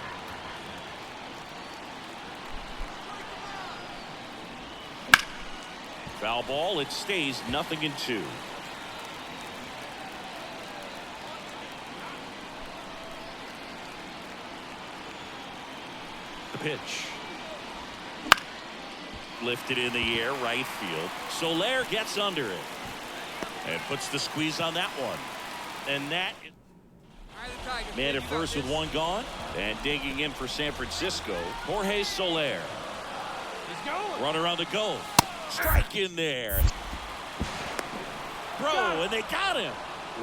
Foul ball, it stays 0-2. The pitch. Lifted in the air, right field. Soler gets under it and puts the squeeze on that one. And that man at first with 1 gone, and digging in for San Francisco, Jorge Soler. Runner on the go. Strike in there. Throw, and they got him.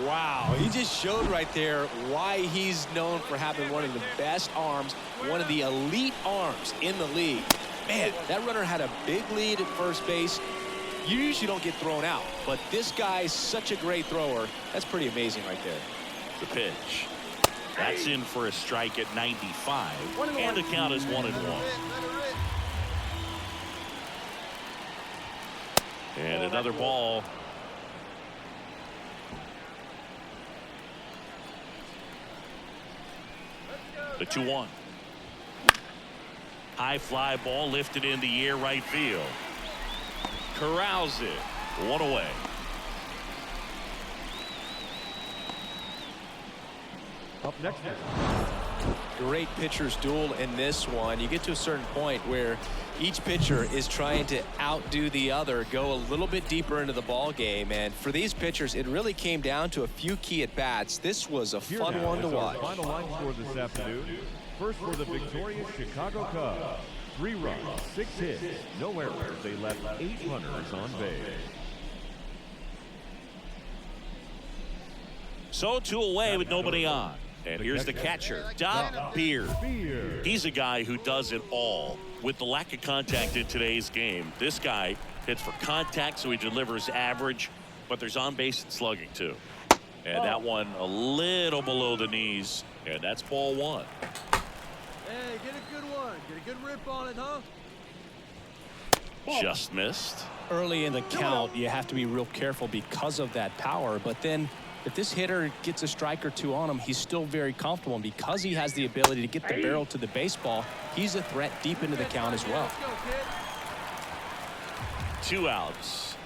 Wow, he just showed right there why he's known for having one of the best arms, one of the elite arms in the league. Man, that runner had a big lead at first base. You usually don't get thrown out, but this guy's such a great thrower. That's pretty amazing right there. The pitch. That's in for a strike at 95, and the count is 1-1. And another ball. The 2-1. High fly ball lifted in the air, right field. Corrals it. 1 away. Up next. Great pitcher's duel in this one. You get to a certain point where each pitcher is trying to outdo the other, go a little bit deeper into the ball game, and for these pitchers it really came down to a few key at bats. This was a fun one to watch. Final line score this afternoon. First for the victorious Chicago Cubs. 3 runs, 6 hits, no errors. They left 8 runners on base. So 2 away with nobody on. And here's the catcher, DrDirtyBeard. He's a guy who does it all. With the lack of contact in today's game, this guy hits for contact, so he delivers average, but there's on base and slugging too. And that one a little below the knees, and that's ball 1. Hey, get a good one. Get a good rip on it, huh? Just missed. Early in the count, you have to be real careful because of that power, but then if this hitter gets a strike or 2 on him, he's still very comfortable, and because he has the ability to get the barrel to the baseball, he's a threat deep into the count as well. 2 outs.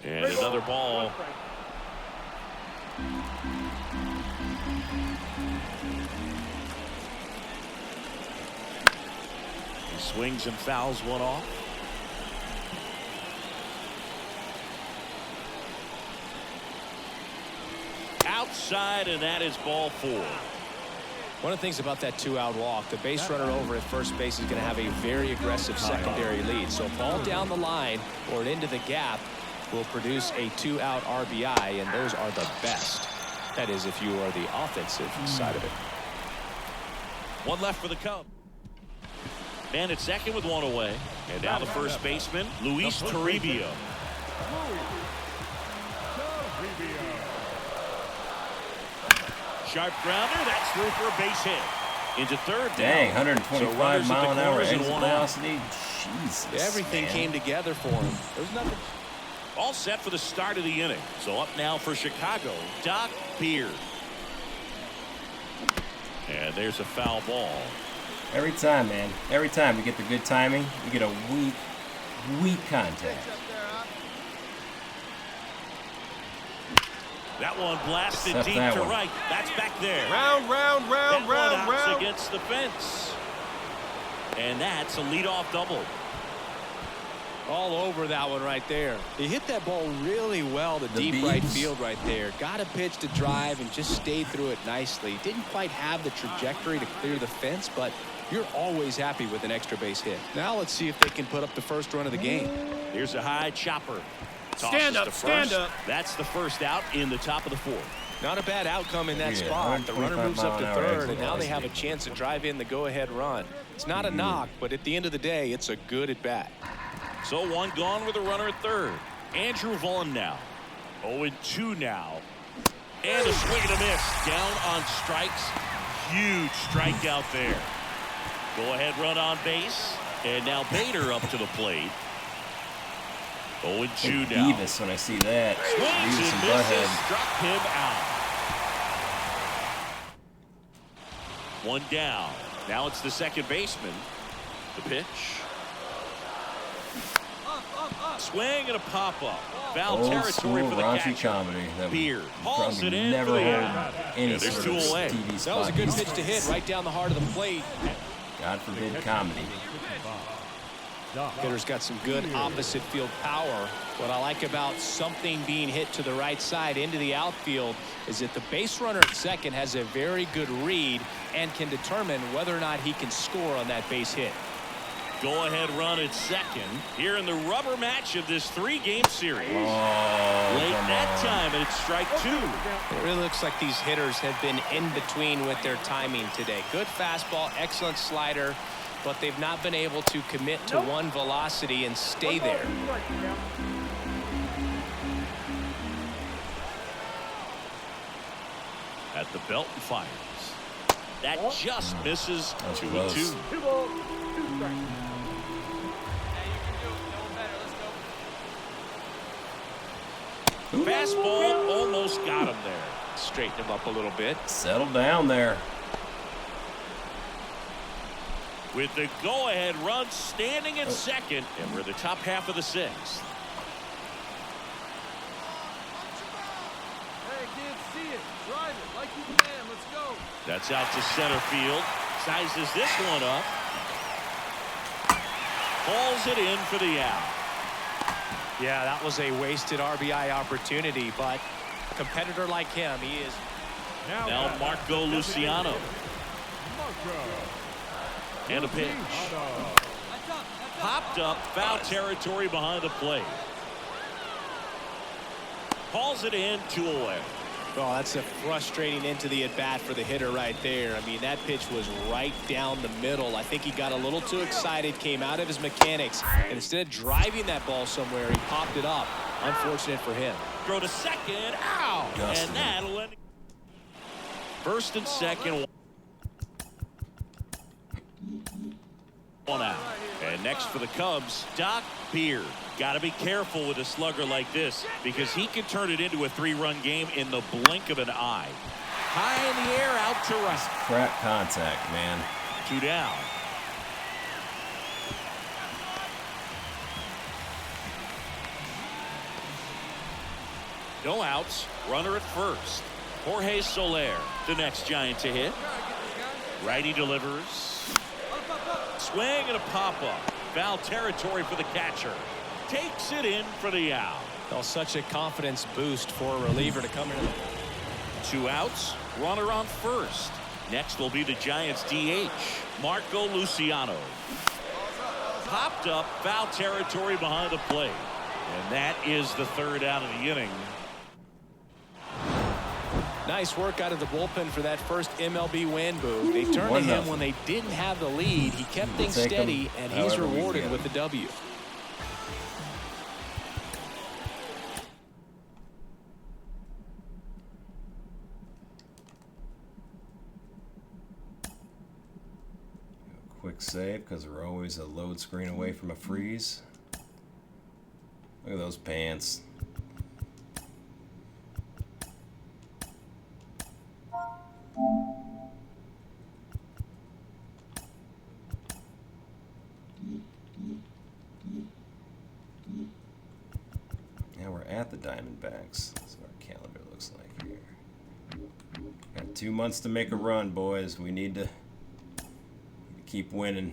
And another ball. He swings and fouls one off. Outside, and that is ball 4. One of the things about that 2-out walk, the base runner over at first base is going to have a very aggressive secondary lead. So a ball down the line or into the gap will produce a 2-out RBI, and those are the best. That is, if you are the offensive side of it. 1 left for the Cubs. Man at second with 1 away. And now the first baseman, Luis Toribio. Sharp grounder, that's through for a base hit. Into third down. Dang, 125 mile an hour exit and velocity. Jesus. Everything man. came together for him. There's nothing. All set for the start of the inning. So up now for Chicago, DrDirtyBeard. And there's a foul ball. Every time, man. Every time we get the good timing, we get a weak contact. That one blasted Except deep that to one. right. That's back there. Round. That one outs against the fence. And that's a leadoff double. All over that one right there. He hit that ball really well to deep right field right there. Got a pitch to drive and just stayed through it nicely. Didn't quite have the trajectory to clear the fence, but you're always happy with an extra base hit. Now let's see if they can put up the first run of the game. Here's a high chopper. Stand up, stand up. That's the first out in the top of the 4th. Not a bad outcome in that spot. The runner moves up to third, and now they have a chance to drive in the go-ahead run. It's not a knock, but at the end of the day, it's a good at-bat. So 1 gone with a runner at third. Andrew Vaughn now. 0-2 now. And a swing and a miss. Down on strikes. Huge strikeout there. Go-ahead run on base. And now Bader up to the plate. 0-2 now. Beavis when I see that. Swings Beavis and and misses. Butthead. Struck him out. 1 down. Now it's the second baseman. The pitch. Swing and a pop-up. Foul Old territory school for the raunchy catcher. comedy that Beard would hauls probably it in never for the hold out. any Yeah, there's sort two of away. TV spot. That was a good pitch to hit right down the heart of the plate. God forbid comedy. Hitter's got some good opposite field power. What I like about something being hit to the right side into the outfield is that the base runner at second has a very good read and can determine whether or not he can score on that base hit. Go-ahead run at second here in the rubber match of this 3-game series. Oh, Late come that on. time, and it's strike 2. It really looks like these hitters have been in between with their timing today. Good fastball, excellent slider, but they've not been able to commit to one velocity and stay there. At the belt and fires. That just misses. That was 2-2. close. 2 balls, 2 strikes. Fastball almost got him there. Straighten him up a little bit. Settle down there. With the go-ahead run standing at second, and we're the top half of the 6th. Hey, kids, see it. Drive it like you can. Let's go. That's out to center field. Sizes this one up. Hauls it in for the out. Yeah, that was a wasted RBI opportunity, but a competitor like him, he is. Now Marco Luciano. And a pitch. Popped up, foul territory behind the plate. Hauls it in, 2 away. Well, that's a frustrating into the at-bat for the hitter right there. I mean, that pitch was right down the middle. I think he got a little too excited, came out of his mechanics, and instead of driving that ball somewhere, he popped it up. Unfortunate for him. Throw to second, out. Dustin. And that'll end. First and second. 1 out. And next for the Cubs, DrDirtyBeard. Got to be careful with a slugger like this because he can turn it into a 3-run game in the blink of an eye. High in the air, out to right. Crap contact, man. 2 down. No outs. Runner at first. Jorge Soler, the next Giant to hit. Righty delivers. Swing and a pop-up. Foul territory for the catcher. Takes it in for the out. Well, such a confidence boost for a reliever to come in. 2 outs. Runner on first. Next will be the Giants DH, Marco Luciano. Popped up, foul territory behind the plate. And that is the 3rd out of the inning. Nice work out of the bullpen for that first MLB win, Boo. They turned to him 1-0. when they didn't have the lead. He kept things Take 'em steady, and he's however we rewarded get with the W. Quick save because we're always a load screen away from a freeze. Look at those pants. Now we're at the Diamondbacks. That's what our calendar looks like here. Got 2 months to make a run, boys. We need to keep winning.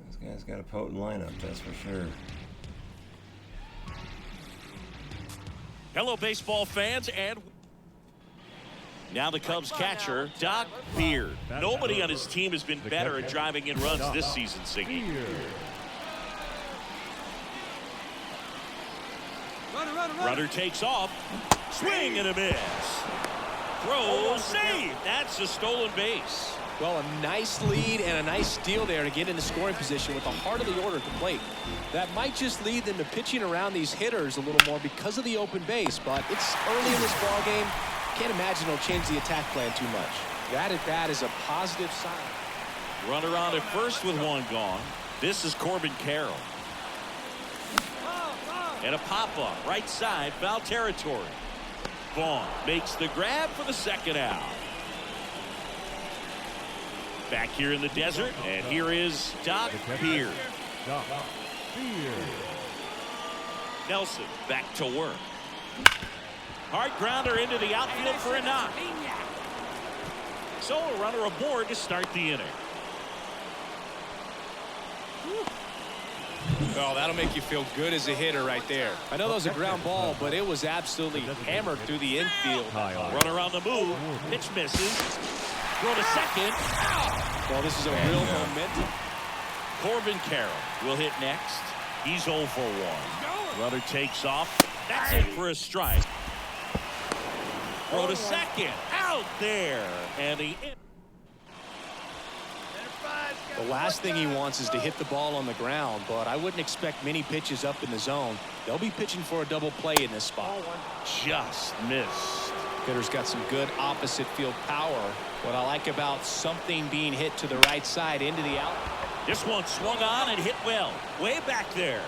This guy's got a potent lineup, that's for sure. Hello, baseball fans, and now the Cubs catcher, DrDirtyBeard. Nobody on his team has been better at driving in runs this season, Siggy. Runner. Runner takes off. Swing and a miss. Throw, save. That's a stolen base. Well, a nice lead and a nice steal there to get into scoring position with the heart of the order at the plate. That might just lead them to pitching around these hitters a little more because of the open base, but it's early in this ball game. Can't imagine it'll change the attack plan too much. That at bat is a positive sign. Runner on at first with one gone. This is Corbin Carroll. And a pop-up right side, foul territory. Vaughn makes the grab for the second out. Back here in the desert, and here is DrDirtyBeard. Nelson back to work. Hard grounder into the outfield for a knock. So a runner aboard to start the inning. Oh, that'll make you feel good as a hitter right there. I know that was a ground ball, but it was absolutely hammered through the infield. Runner on the move. Pitch misses. Throw to second. Well, this is a real momentum. Corbin Carroll will hit next. He's 0 for 1. Runner takes off. That's it for a strike. Throw to second. Out there. And the last thing he wants is to hit the ball on the ground, but I wouldn't expect many pitches up in the zone. They'll be pitching for a double play in this spot. just missed. Hitter's got some good opposite field power. What I like about something being hit to the right side into the out. This one swung on and hit well. Way back there.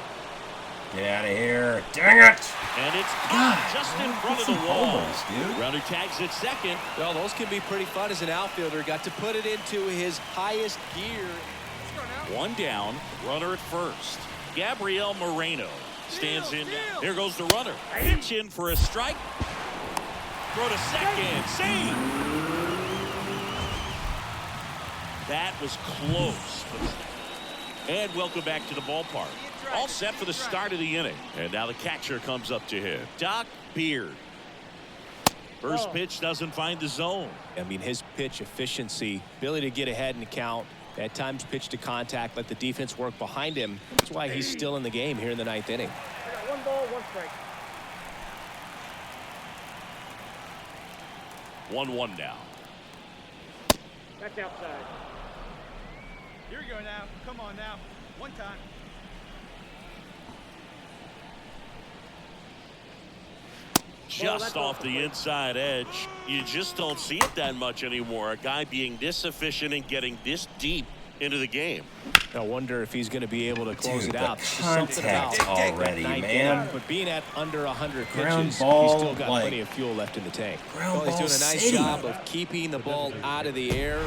Get out of here. Dang it. And it's caught just in front of the wall. Dude. Runner tags at second. Well, those can be pretty fun as an outfielder. Got to put it into his highest gear. One down. Runner at first. Gabriel Moreno stands in. Here goes the runner. Pitch in for a strike. Throw to second. Save. That was close. And welcome back to the ballpark. All set for the start of the inning. And now the catcher comes up to him. DrDirtyBeard. First pitch doesn't find the zone. I mean, his pitch efficiency, ability to get ahead in the count, at times pitch to contact, let the defense work behind him. That's why he's still in the game here in the ninth inning. I got 1 ball, 1 strike. 1-1 now. That's outside. Here we go now. Come on now. One time. Just off the inside edge. You just don't see it that much anymore. A guy being this efficient and getting this deep into the game. I wonder if he's going to be able to close Dude, it out. the There's something about contact already, that ninth man. inning, but being at under 100 Ground pitches, ball, he's still got like, plenty of fuel left in the tank. ground Well, he's doing a ball nice city. job of keeping the ball out of the air.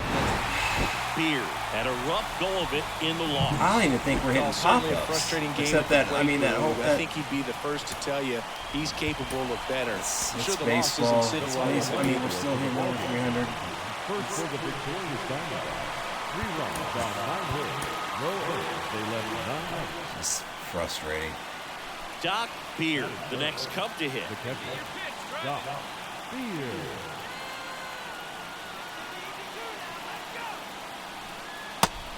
Beard had a rough go of it in the loss. I don't even think we're hitting Well, certainly a pop-ups. frustrating game. Except at the that, I plate mean, that for whole... Lou. I think he'd be the first to tell you he's capable of better. It's I'm sure the baseball. loss isn't sitting well with I him. mean, we're still hitting over 300. First for the victorious Diamondbacks. 3 runs on 9 hits. No errors. They left 9 runs. It's frustrating. DrDirtyBeard, the next Cub to hit. The catcher, DrDirtyBeard.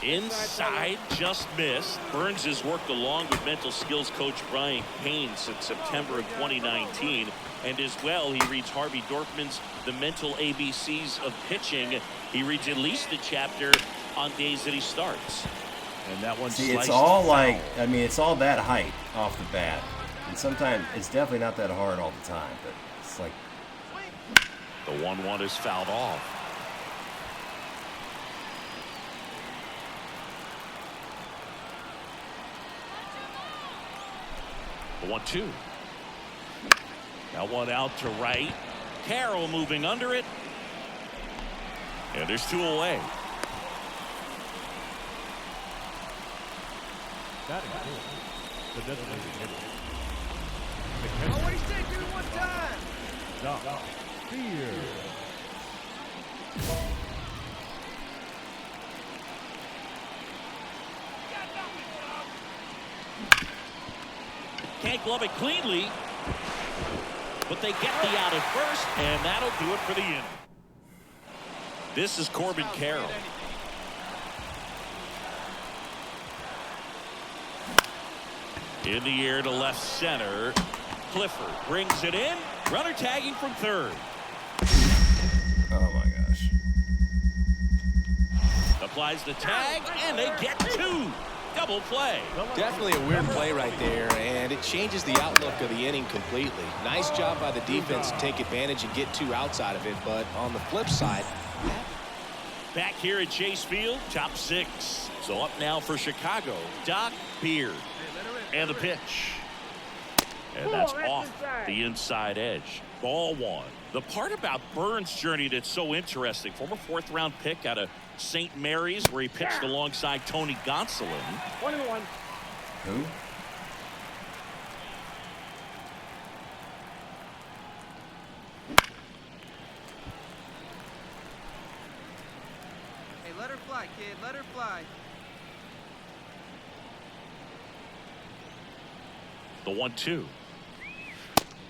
Inside, just missed. Burns has worked along with mental skills coach Brian Payne since September of 2019. And as well, he reads Harvey Dorfman's The Mental ABCs of Pitching. He reads at least a chapter on days that he starts. And that one See, sliced it's all foul. like, I mean, it's all that height off the bat. And sometimes it's definitely not that hard all the time, but it's like, The 1-1 is fouled off. The 1-2. That one out to right. Carroll moving under it. And there's 2 away. Batting fourth. The designated hitter. The Oh, what catcher, do you say? Do it one time. DrDirtyBeard. Can't glove it cleanly. But they get the out at first, and that'll do it for the inning. This is Corbin Carroll. In the air to left center. Clifford brings it in. Runner tagging from third. Oh my gosh. Applies the tag, and they get 2. Double play. Definitely a weird play right there, and it changes the outlook of the inning completely. Nice job by the defense to take advantage and get 2 outs out of it, but on the flip side, Back here at Chase Field, top 6. So up now for Chicago, DrDirtyBeard. And the pitch. And that's off the inside edge. Ball 1. The part about Burns' journey that's so interesting, former 4th-round pick out of St. Mary's, where he pitched alongside Tony Gonsolin. 1-1. Who? Hey, let her fly, kid. Let her fly. The 1-2.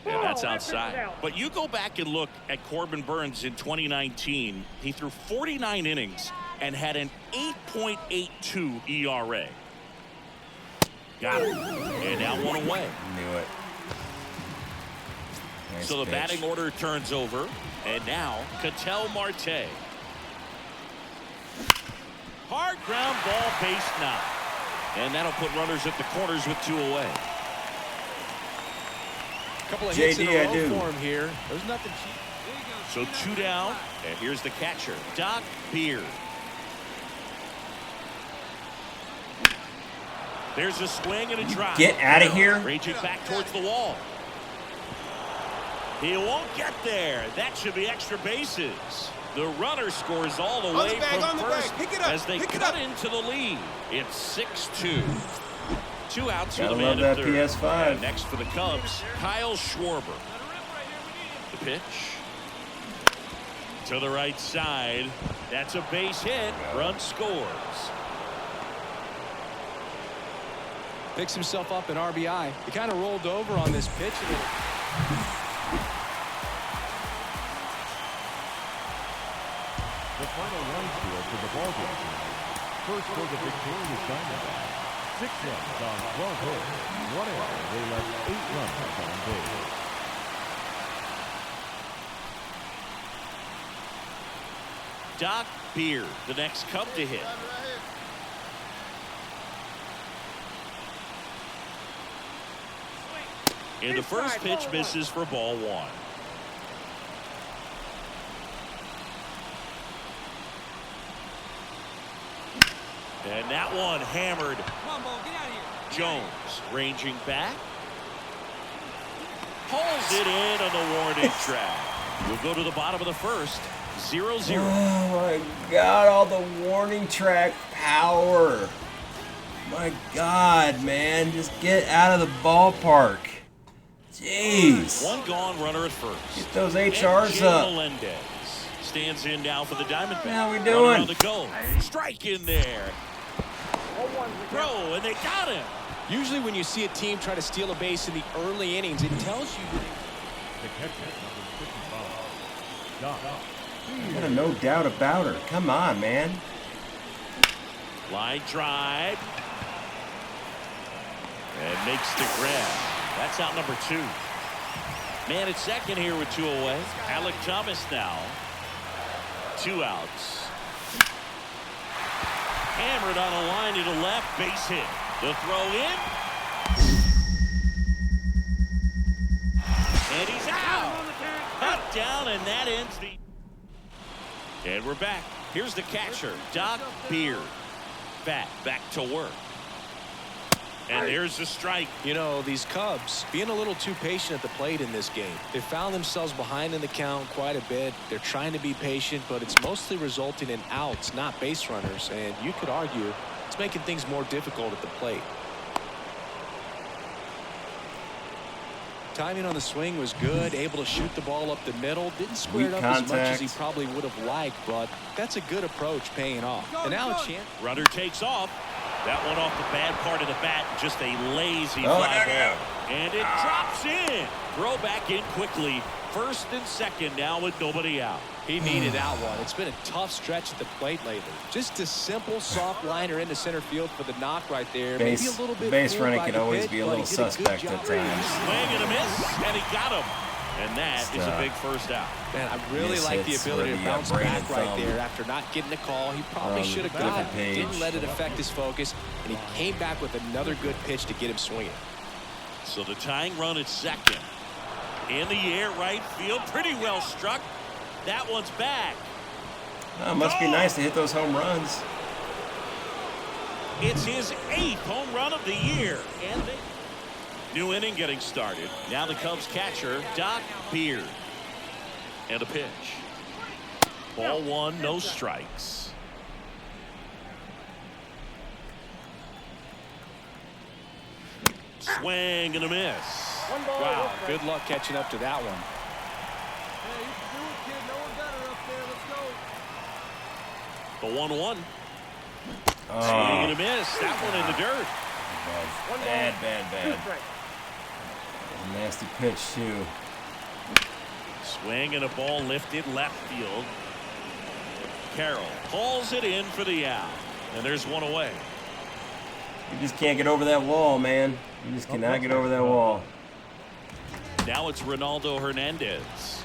Yeah, that's outside. But you go back and look at Corbin Burns in 2019. He threw 49 innings and had an 8.82 ERA. Got it. And now 1 away. Knew it. Nice So the pitch. batting order turns over. And now Ketel Marte. Hard ground ball, base knock. And that'll put runners at the corners with 2 away. couple of hits in JD, a I do. row for him here. There's nothing cheap. So 2 down, and here's the catcher, DrDirtyBeard. There's a swing and a drive. Get out of here. Raging back towards the wall. He won't get there. That should be extra bases. The runner scores all the way from first as they cut into the lead. It's 6-2. 2 outs for the Gotta man love at that third. PS5. And next for the Cubs, Kyle Schwarber. The pitch. To the right side. That's a base hit. Run scores. Picks himself up an RBI. He kind of rolled over on this pitch. The final line score for the ballgame tonight. First for the victorious Diamondbacks. 6 runs on 12 hits. 1 error. They left 8 runners on base. DrDirtyBeard, the next Cub to hit. And the first pitch misses for ball 1. And that one hammered. Jones ranging back. Pulls it in on the warning track. We'll go to the bottom of the first. 0-0. Oh my God, all the warning track power. My God, man, just get out of the ballpark. Jeez. 1 gone, runner at first. Get those And HRs Jay up. Melendez stands in now for the Diamondbacks. How we Runner doing? on the go. Strike in there. Throw, and they got him. Usually when you see a team try to steal a base in the early innings, it tells you. The catcher, number 55. Got no doubt about her. Come on, man. Line drive. And makes the grab. That's out number 2. Man at second here with 2 away. Alec Thomas now. 2 outs. Hammered on a line to the left. Base hit. The throw in. And he's out. Cut down, and that ends the... And we're back. Here's the catcher, DrDirtyBeard. Back to work. And there's the strike. You know, these Cubs being a little too patient at the plate in this game. They found themselves behind in the count quite a bit. They're trying to be patient, but it's mostly resulting in outs, not base runners. And you could argue it's making things more difficult at the plate. Timing on the swing was good, able to shoot the ball up the middle. Didn't square it up as much as he probably would have liked, but that's a good approach paying off. And now a chance. Runner takes off. That one off the bad part of the bat. Just a lazy fly ball. And it drops in. Throw back in quickly. First and second now with nobody out. He needed that one. It's been a tough stretch at the plate lately. Just a simple soft liner into center field for the knock right there. Maybe a little bit Base fooled running by can the always pitch, be a but little he did a good suspect job. at times. Swing and a miss. And he got him. And that is a big first out. Man, I really like the ability to bounce back right there after not getting the call. He probably should have got it. Didn't let it affect his focus, and he came back with another good pitch to get him swinging. So the tying run at second. In the air, right field. Pretty well struck. That one's back. Oh, must be nice to hit those home runs. It's his 8th home run of the year. And new inning getting started. Now the Cubs catcher, DrDirtyBeard. And a pitch. Ball 1, no strikes. Swing and a miss. Wow, good luck catching up to that one. Hey, you can do it, kid. No one better up there. Let's go. The 1-1. Swing and a miss. That one in the dirt. Bad. A nasty pitch, too. Swing and a ball lifted left field. Carroll pulls it in for the out. And there's one away. You just can't get over that wall, man. You just cannot get over that wall. Now it's Ronaldo Hernandez.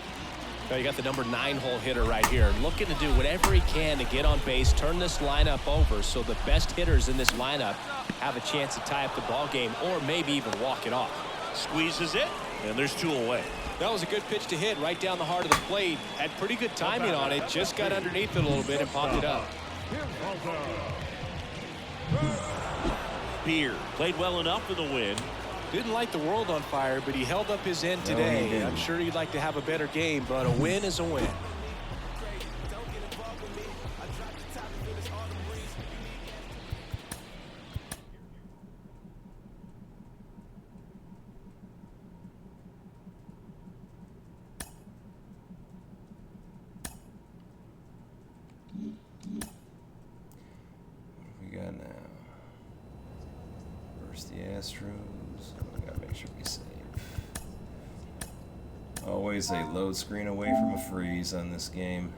Now you got the number 9-hole hitter right here, looking to do whatever he can to get on base, turn this lineup over so the best hitters in this lineup have a chance to tie up the ball game or maybe even walk it off. Squeezes it, and there's 2 away. That was a good pitch to hit right down the heart of the plate. Had pretty good timing on it, just got underneath it a little bit and popped it up. Beard played well enough in the win. Didn't light the world on fire, but he held up his end today. I'm sure he'd like to have a better game, but a win is a win. What we got now? First the Astros. I gotta make sure we save. Always a load screen away from a freeze on this game.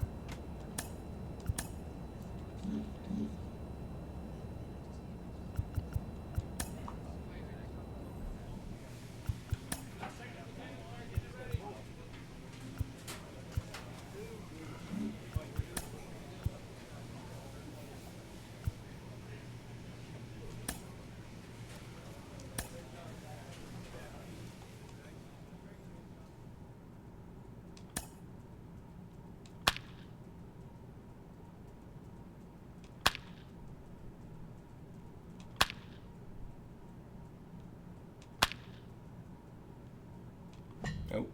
Oh.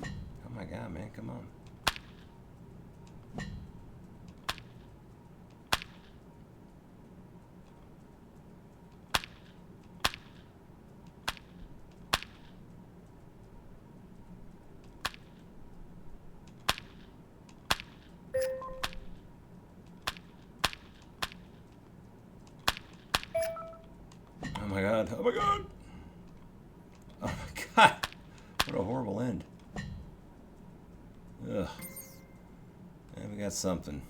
Oh my God, man, come on. Oh my God, oh my God. Oh my God. What a horrible end. Ugh. And we got something.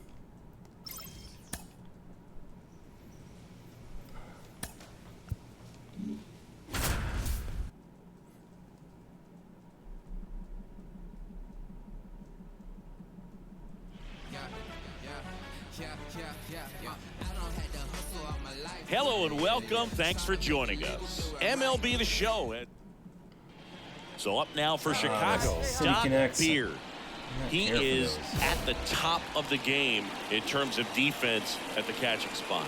Hello and welcome. Thanks for joining us. MLB The Show. So up now for Chicago, DrDirtyBeard. He is at the top of the game in terms of defense at the catching spot.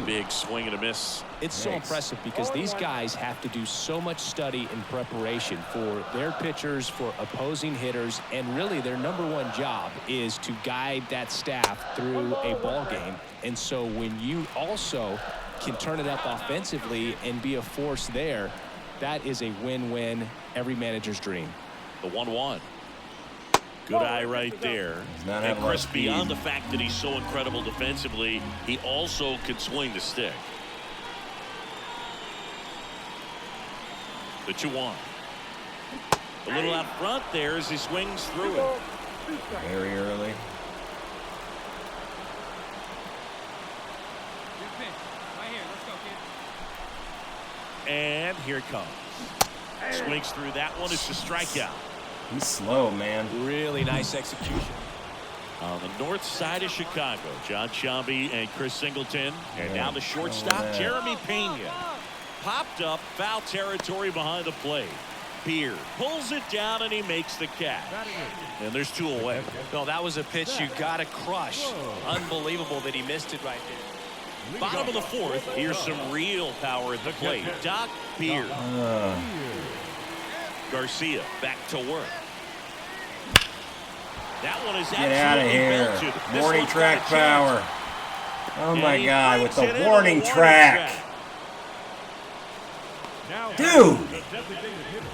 Big swing and a miss. It's so impressive because these guys have to do so much study and preparation for their pitchers, for opposing hitters, and really their #1 job is to guide that staff through a ball game. And so when you also can turn it up offensively and be a force there, that is a win-win, every manager's dream. The 1-1. Good eye right there. He's not And having a lot Chris, of speed. beyond the fact that he's so incredible defensively, he also can swing the stick. The 2-1. A little out front there as he swings through it. Very early. Good pitch. Right here. Let's go, kid. And here it comes. Swings through that one. It's a strikeout. He's slow, man. Really nice execution. On the north side of Chicago, John Sciambi and Chris Singleton. And now the shortstop, Jeremy Pena. Popped up, foul territory behind the plate. Beard pulls it down and he makes the catch. And there's 2 away. No, that was a pitch you got to crush. Unbelievable that he missed it right there. Bottom of the 4th, here's some real power at the plate. DrDirtyBeard. Garcia back to work. That one is Get out of absolutely here. belted. This Warning one's track got a chance. power. Oh And my he God, with brings it the into warning track. Now, Dude, the designated hitter.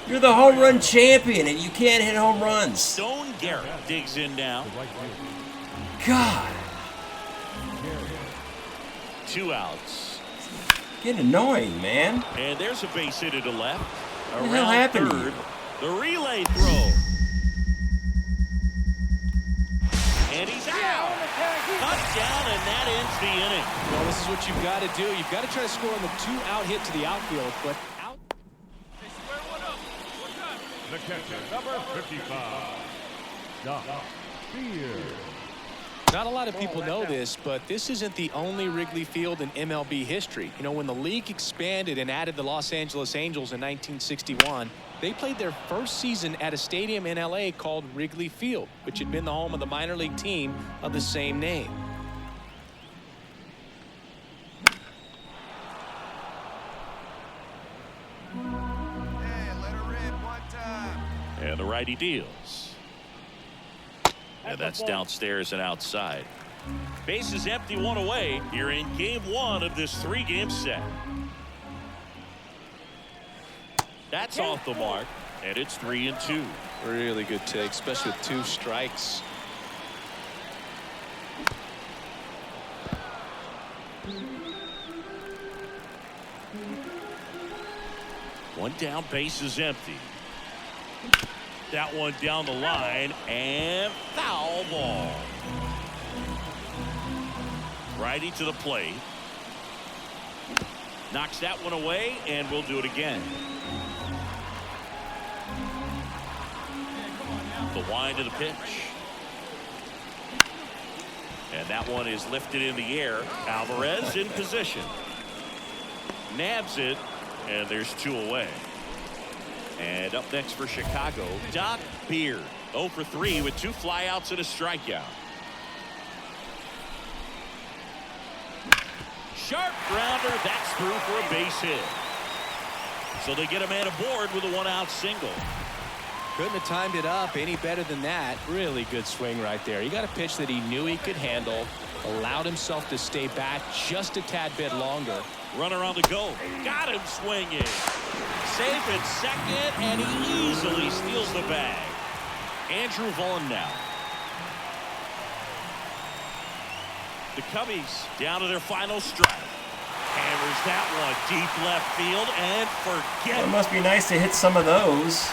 you're the home run champion and you can't hit home runs. Stone Garrett digs in now. Right field. God, 2 outs. getting annoying, man. And there's a base hit to left. What the hell Around happened to you? 3rd. The relay throw. And he's out. Touchdown, and that ends the inning. Well, this is what you've got to do. You've got to try to score on the 2-out hit to the outfield, but out. Hey, square one up. What's up? The catcher, number 55, DrDirtyBeard. Not a lot of people know this, but this isn't the only Wrigley Field in MLB history. You know, when the league expanded and added the Los Angeles Angels in 1961, they played their first season at a stadium in LA called Wrigley Field, which had been the home of the minor league team of the same name. Hey, let her rip one time. And the righty deals. And that's downstairs and outside. Base is empty, 1 away. You're in game 1 of this 3-game set. That's off the mark, and it's 3-2. Really good take, especially with 2 strikes. One down, base is empty. That one down the line, and foul ball. Righty to the plate. Knocks that one away, and we'll do it again. The wind of the pitch. And that one is lifted in the air. Alvarez in position. Nabs it, and there's 2 away. And up next for Chicago, DrDirtyBeard. 0 for 3 with 2 flyouts and a strikeout. Sharp grounder, that's through for a base hit. So they get a man aboard with a 1-out single. Couldn't have timed it up any better than that. Really good swing right there. He got a pitch that he knew he could handle, allowed himself to stay back just a tad bit longer. Runner on the go. Got him swinging. Safe at second, and he easily steals the bag. Andrew Vaughn now. The Cubbies down to their final strike. Hammers that one deep left field, and forget Well, it it. must be nice to hit some of those.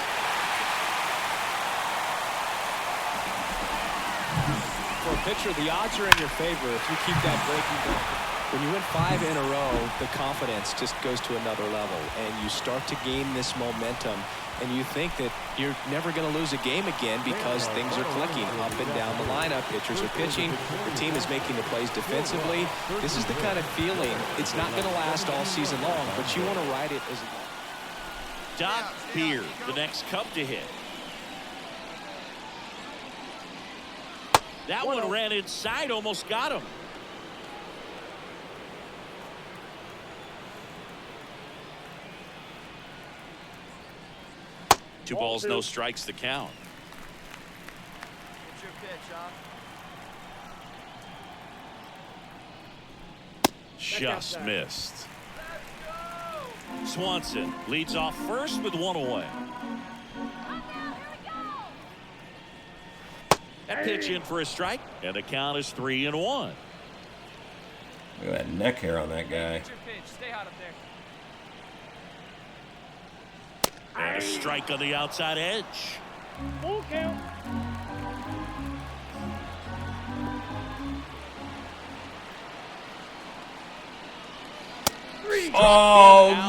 For a pitcher, the odds are in your favor if you keep that breaking going. When you win 5 in a row, the confidence just goes to another level, and you start to gain this momentum, and you think that you're never going to lose a game again because things are clicking up and down the lineup. Pitchers are pitching. The team is making the plays defensively. This is the kind of feeling. It's not going to last all season long, but you want to ride it as DrDirtyBeard, the next Cub to hit. That one ran inside, almost got him. Two balls, no strikes to count. What's your pitch, huh? Just missed. Swanson leads off first with 1 away. That pitch in for a strike, and the count is 3-1. Look at that neck hair on that guy. Pitch your pitch. Stay hot up there. And a strike on the outside edge. Full count. Oh,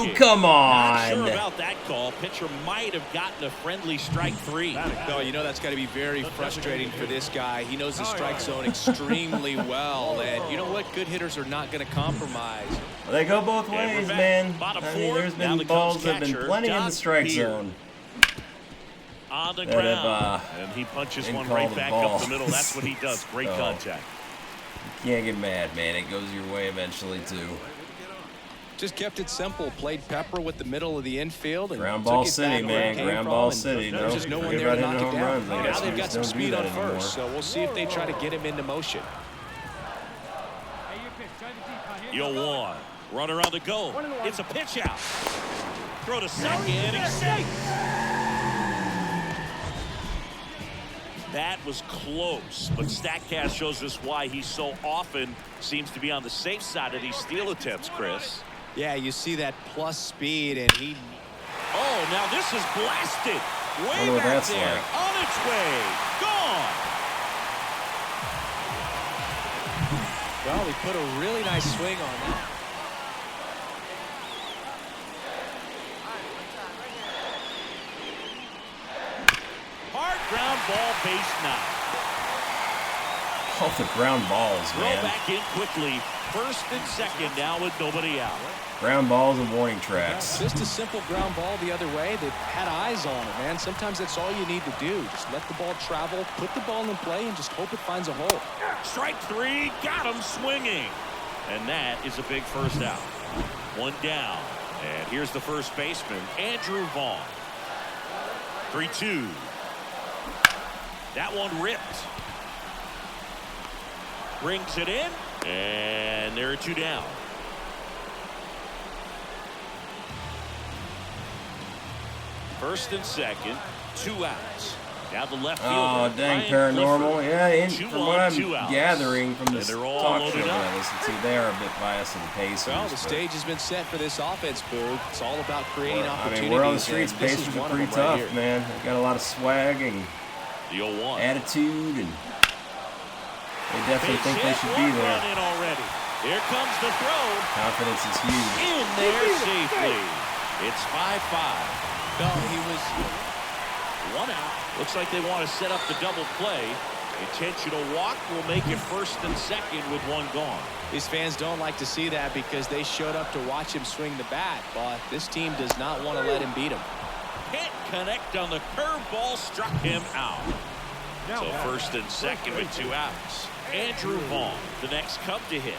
Blue, come Not sure on. about that call. Pitcher might have gotten a friendly strike 3. No, you know that's got to be very frustrating for this guy. He knows the strike zone extremely well, and you know what? Good hitters are not going to compromise. Well, they go both And we're ways, back. man. Bottom I mean, four. there's Now been the balls Cubs that have been catcher, plenty in the strike DrDirtyBeard. zone. On the That ground. have, And he punches been one called right a back ball. up the middle. That's what he does. Great So, contact. You can't get mad, man. It goes your way eventually, too. Just kept it simple. Played pepper with the middle of the infield. And Ground took ball it city, back where it man. came Ground from, ball and city. There's No, just no one forget there to about knock hitting it home down. runs. I Now guess we they've got just some don't do speed that on anymore. first, so we'll see if they try to get him into motion. Hey, your pitch. Drive it deep. You'll one. Runner on the go. It's a pitch out. Throw to second. He's safe. That was close, but StatCast shows us why he so often seems to be on the safe side of these steal attempts, Chris. Yeah, you see that plus speed, and he... Oh, now this is blasted. Way Wonder what back that's there. like. On its way. Gone. Well, he put a really nice swing on that. Hard ground ball, base 9. All the ground balls, Throw man. back in quickly. First and second now with nobody out. Ground balls and warning tracks. Just a simple ground ball the other way. They've had eyes on it, man. Sometimes that's all you need to do. Just let the ball travel, put the ball in play, and just hope it finds a hole. Strike 3, got him swinging. And that is a big first out. One down. And here's the first baseman, Andrew Vaughn. 3-2. That one ripped. Brings it in. And there are 2 down. First and second, 2 outs. Now the left fielder. Oh, dang, Ryan paranormal. Clifford. Yeah, Two from on, what I'm 2 outs. gathering from And this they're all talk loaded show up. that I listen to, they are a bit biased to the Pacers. Well, the but- stage has been set for this offense, Boog. It's all about creating I opportunities. mean, we're on the streets. and this is Pacers are one of pretty them right tough, here. man. They got a lot of swag and The 0-1. attitude, and they definitely think they should be there. In already. Here comes the throw. Confidence is huge. In there safely. It's 5-5. No, he was... 1 out. Looks like they want to set up the double play. Intentional walk will make it first and second with 1 gone. These fans don't like to see that because they showed up to watch him swing the bat, but this team does not want to let him beat him. Can't connect on the curveball, struck him out. So first and second with 2 outs. Andrew Vaughn, the next Cub to hit.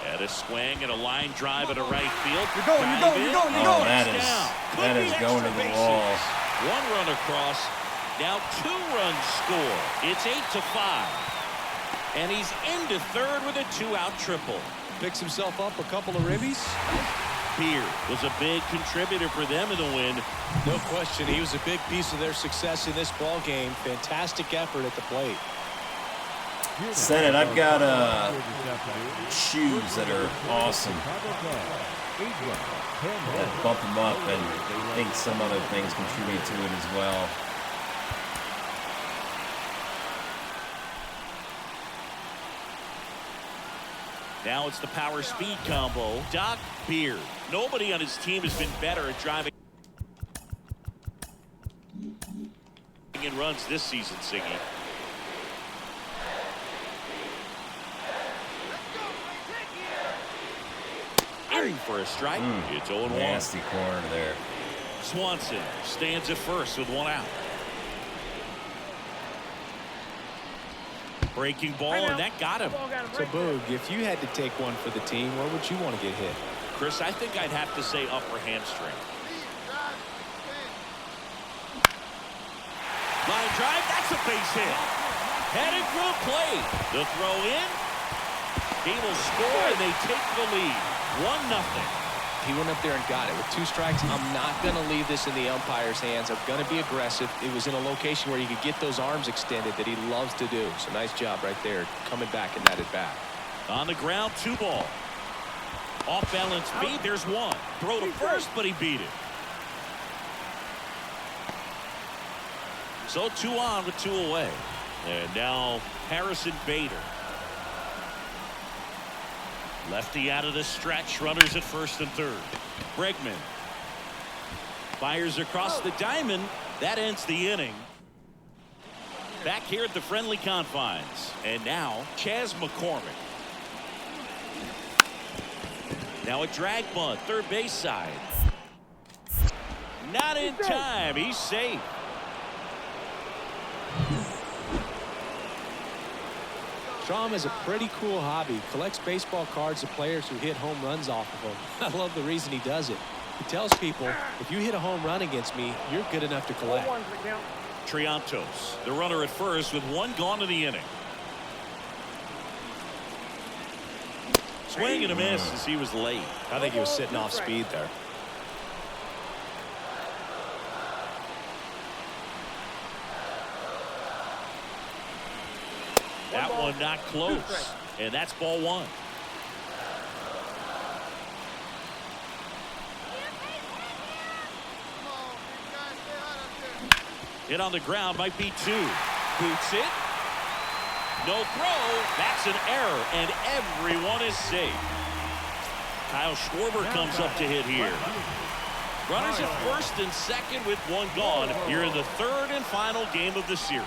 And a swing and a line drive at a right field. You're going, you're going, you're going, you're Oh, going. that Could is be going to extra the bases. wall. 1 run across. Now 2 runs score. It's 8-5. And he's into third with a 2-out triple. Picks himself up a couple of ribbies. Beard was a big contributor for them in the win. No question, he was a big piece of their success in this ball game. Fantastic effort at the plate. Senate, I've got shoes that are awesome that bump them up, and I think some other things contribute to it as well. Now it's the power speed combo. DrDirtyBeard. Nobody on his team has been better at driving in runs this season, Singy. In for a strike. It's 0-1. Nasty corner there. Swanson stands at first with 1 out. Breaking ball, and that got him. So, Boog, if you had to take one for the team, where would you want to get hit? Chris, I think I'd have to say upper hamstring. Line drive, that's a base hit. Headed for a play. The throw in. He will score, and they take the lead. 1-0. He went up there and got it. With 2 strikes, I'm not going to leave this in the umpire's hands. I'm going to be aggressive. It was in a location where you could get those arms extended that he loves to do. So nice job right there, coming back in that at bat. On the ground, 2 ball. Off balance beat, there's 1. Throw to first, but he beat it. So 2 on with 2 away. And now Harrison Bader. Lefty out of the stretch. Runners at first and third. Bregman fires across the diamond. That ends the inning. Back here at the friendly confines. And now Chas McCormick. Now a drag bunt, third base side. Not in time. He's safe. Strom has a pretty cool hobby. Collects baseball cards of players who hit home runs off of him. I love the reason he does it. He tells people, if you hit a home run against me, you're good enough to collect. Triantos, the runner at first with 1 gone in the inning. Swing and a miss as he was late. I think he was sitting off speed there. That one not close. And that's ball 1. Hit on the ground, might be 2. Boots it. No throw. That's an error, and everyone is safe. Kyle Schwarber comes up to hit here. Runners at first and second with 1 gone. You're in the 3rd and final game of the series.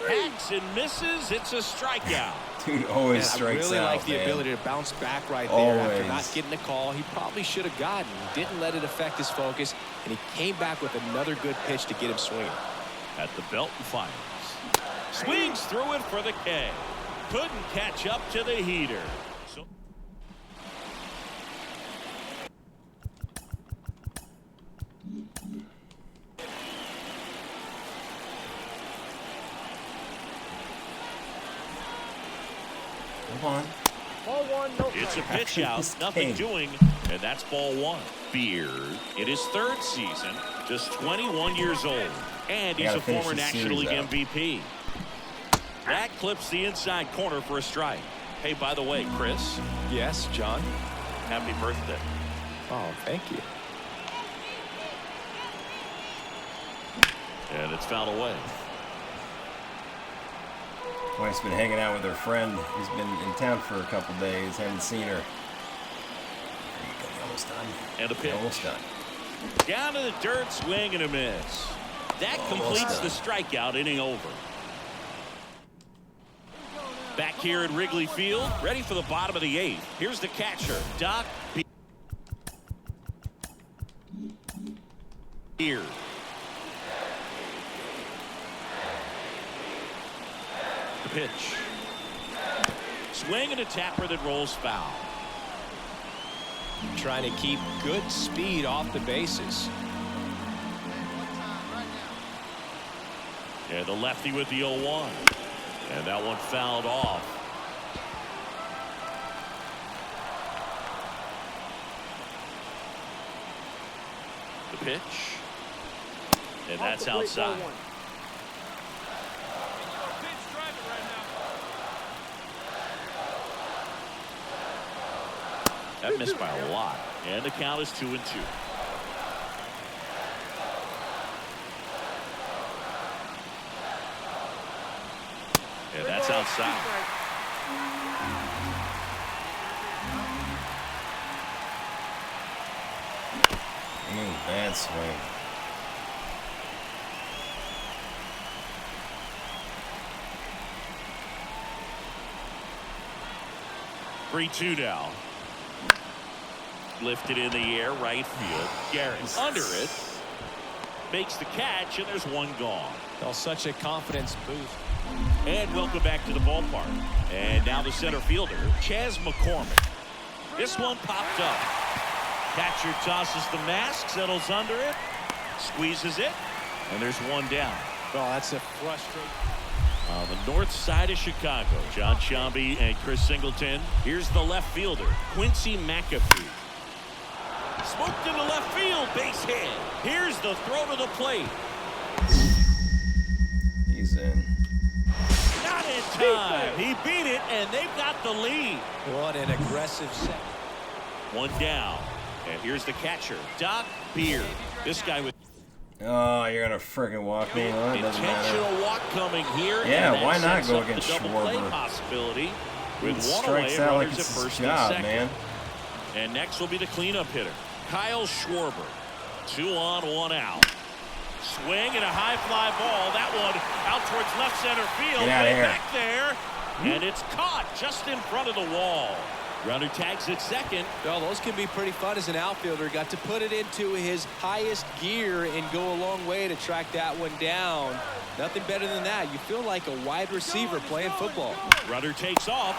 Hacks and misses. It's a strikeout. Dude always strikes out. I really like the man. ability to bounce back right there after Always. not getting a call. He probably should have gotten. Didn't let it affect his focus, and he came back with another good pitch to get him swinging. At the belt and fires. Swings through it for the K. Couldn't catch up to the heater. So Come on. Ball 1, no it's a strike. pitch out, This nothing game. doing, and that's ball 1. Beard in his 3rd season, just 21 years old, and he's Gotta a finish former this National League series out. MVP. That clips the inside corner for a strike. Hey, by the way, Chris, Yes, John? happy birthday. Oh, thank you. And it's fouled away. Wife's been hanging out with her friend who's been in town for a couple days. Haven't seen her. There you go. You're almost done. And a pitch. You're almost done. Down to the dirt, swing and a miss. That completes the strikeout, inning over. Back here at Wrigley Field, ready for the bottom of the 8th. Here's the catcher, DrDirtyBeard. The pitch. Swing and a tapper that rolls foul. Trying to keep good speed off the bases. And the lefty with the 0-1. And that one fouled off. The pitch. And that's outside. That missed by a lot. And the count is 2-2. And that's outside. Bad swing. Three-2 now. Lifted in the air, right field. Garrett under it. Makes the catch, and there's 1 gone. Oh, such a confidence boost. And welcome back to the ballpark. And now the center fielder, Chas McCormick. This one popped up. Catcher tosses the mask, settles under it, squeezes it, and there's 1 down. Oh, that's a frustrating. On the north side of Chicago, John Shambi and Chris Singleton. Here's the left fielder, Quincy McAfee. Smoked into left field, base hit. Here's the throw to the plate. He's in. Not in time. He beat it, and they've got the lead. What an aggressive set. One down. And here's the catcher, DrDirtyBeard. This guy with Oh, you're gonna friggin' walk me. Well, it doesn't matter. intentional walk coming here. Yeah, and why that not sets go up the against double play Schwarber? possibility with He one strikes away, out like runners it's at his first job, and second. man. And next will be the cleanup hitter, Kyle Schwarber. 2 on, 1 out. Swing and a high fly ball. That one out towards left center field. Get out of Way here. back there, and it's caught just in front of the wall. Runner tags at second. Well, those can be pretty fun as an outfielder. Got to put it into his highest gear and go a long way to track that one down. Nothing better than that. You feel like a wide receiver playing football. Runner takes off.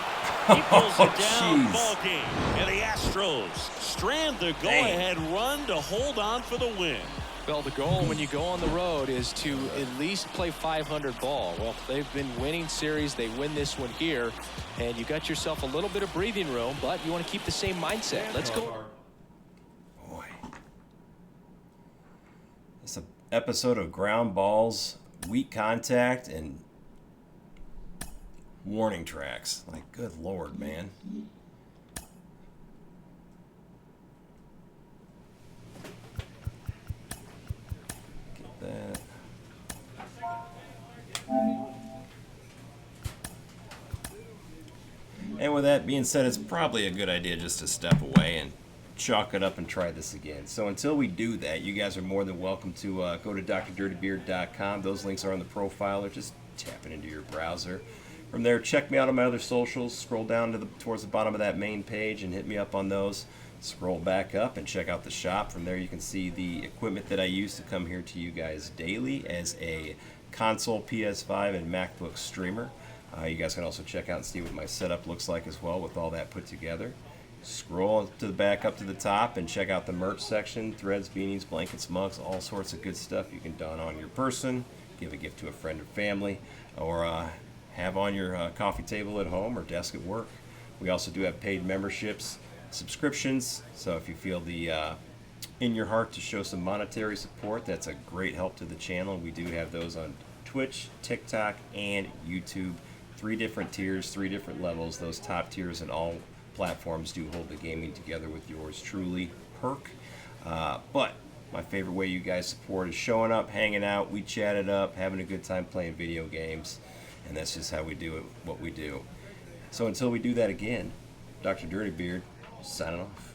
He pulls it down. Jeez. Ball game. And the Astros strand the go-ahead run to hold on for the win. Well, the goal when you go on the road is to at least play 500 ball. Well, they've been winning series. They win this one here, and you got yourself a little bit of breathing room, but you want to keep the same mindset. Let's go. Boy. It's an episode of ground balls, weak contact, and warning tracks. Like, good Lord, man. Get that. And with that being said, it's probably a good idea just to step away and chalk it up and try this again. So until we do that, you guys are more than welcome to go to DrDirtyBeard.com. Those links are on the profile, or just tap it into your browser. From there, check me out on my other socials. Scroll down to towards the bottom of that main page and hit me up on those. Scroll back up and check out the shop. From there, you can see the equipment that I use to come here to you guys daily as a console, PS5, and MacBook streamer. You guys can also check out and see what my setup looks like as well with all that put together. Scroll to the back up to the top and check out the merch section. Threads, beanies, blankets, mugs, all sorts of good stuff you can don on your person, give a gift to a friend or family, or have on your coffee table at home or desk at work. We also do have paid memberships, subscriptions, so if you feel the in your heart to show some monetary support, that's a great help to the channel. We do have those on Twitch, TikTok, and YouTube. 3 different tiers, 3 different levels. Those top tiers in all platforms do hold the gaming together with yours truly perk. But my favorite way you guys support is showing up, hanging out, we chat it up, having a good time playing video games, and that's just how we do it, what we do. So until we do that again, DrDirtyBeard signing off.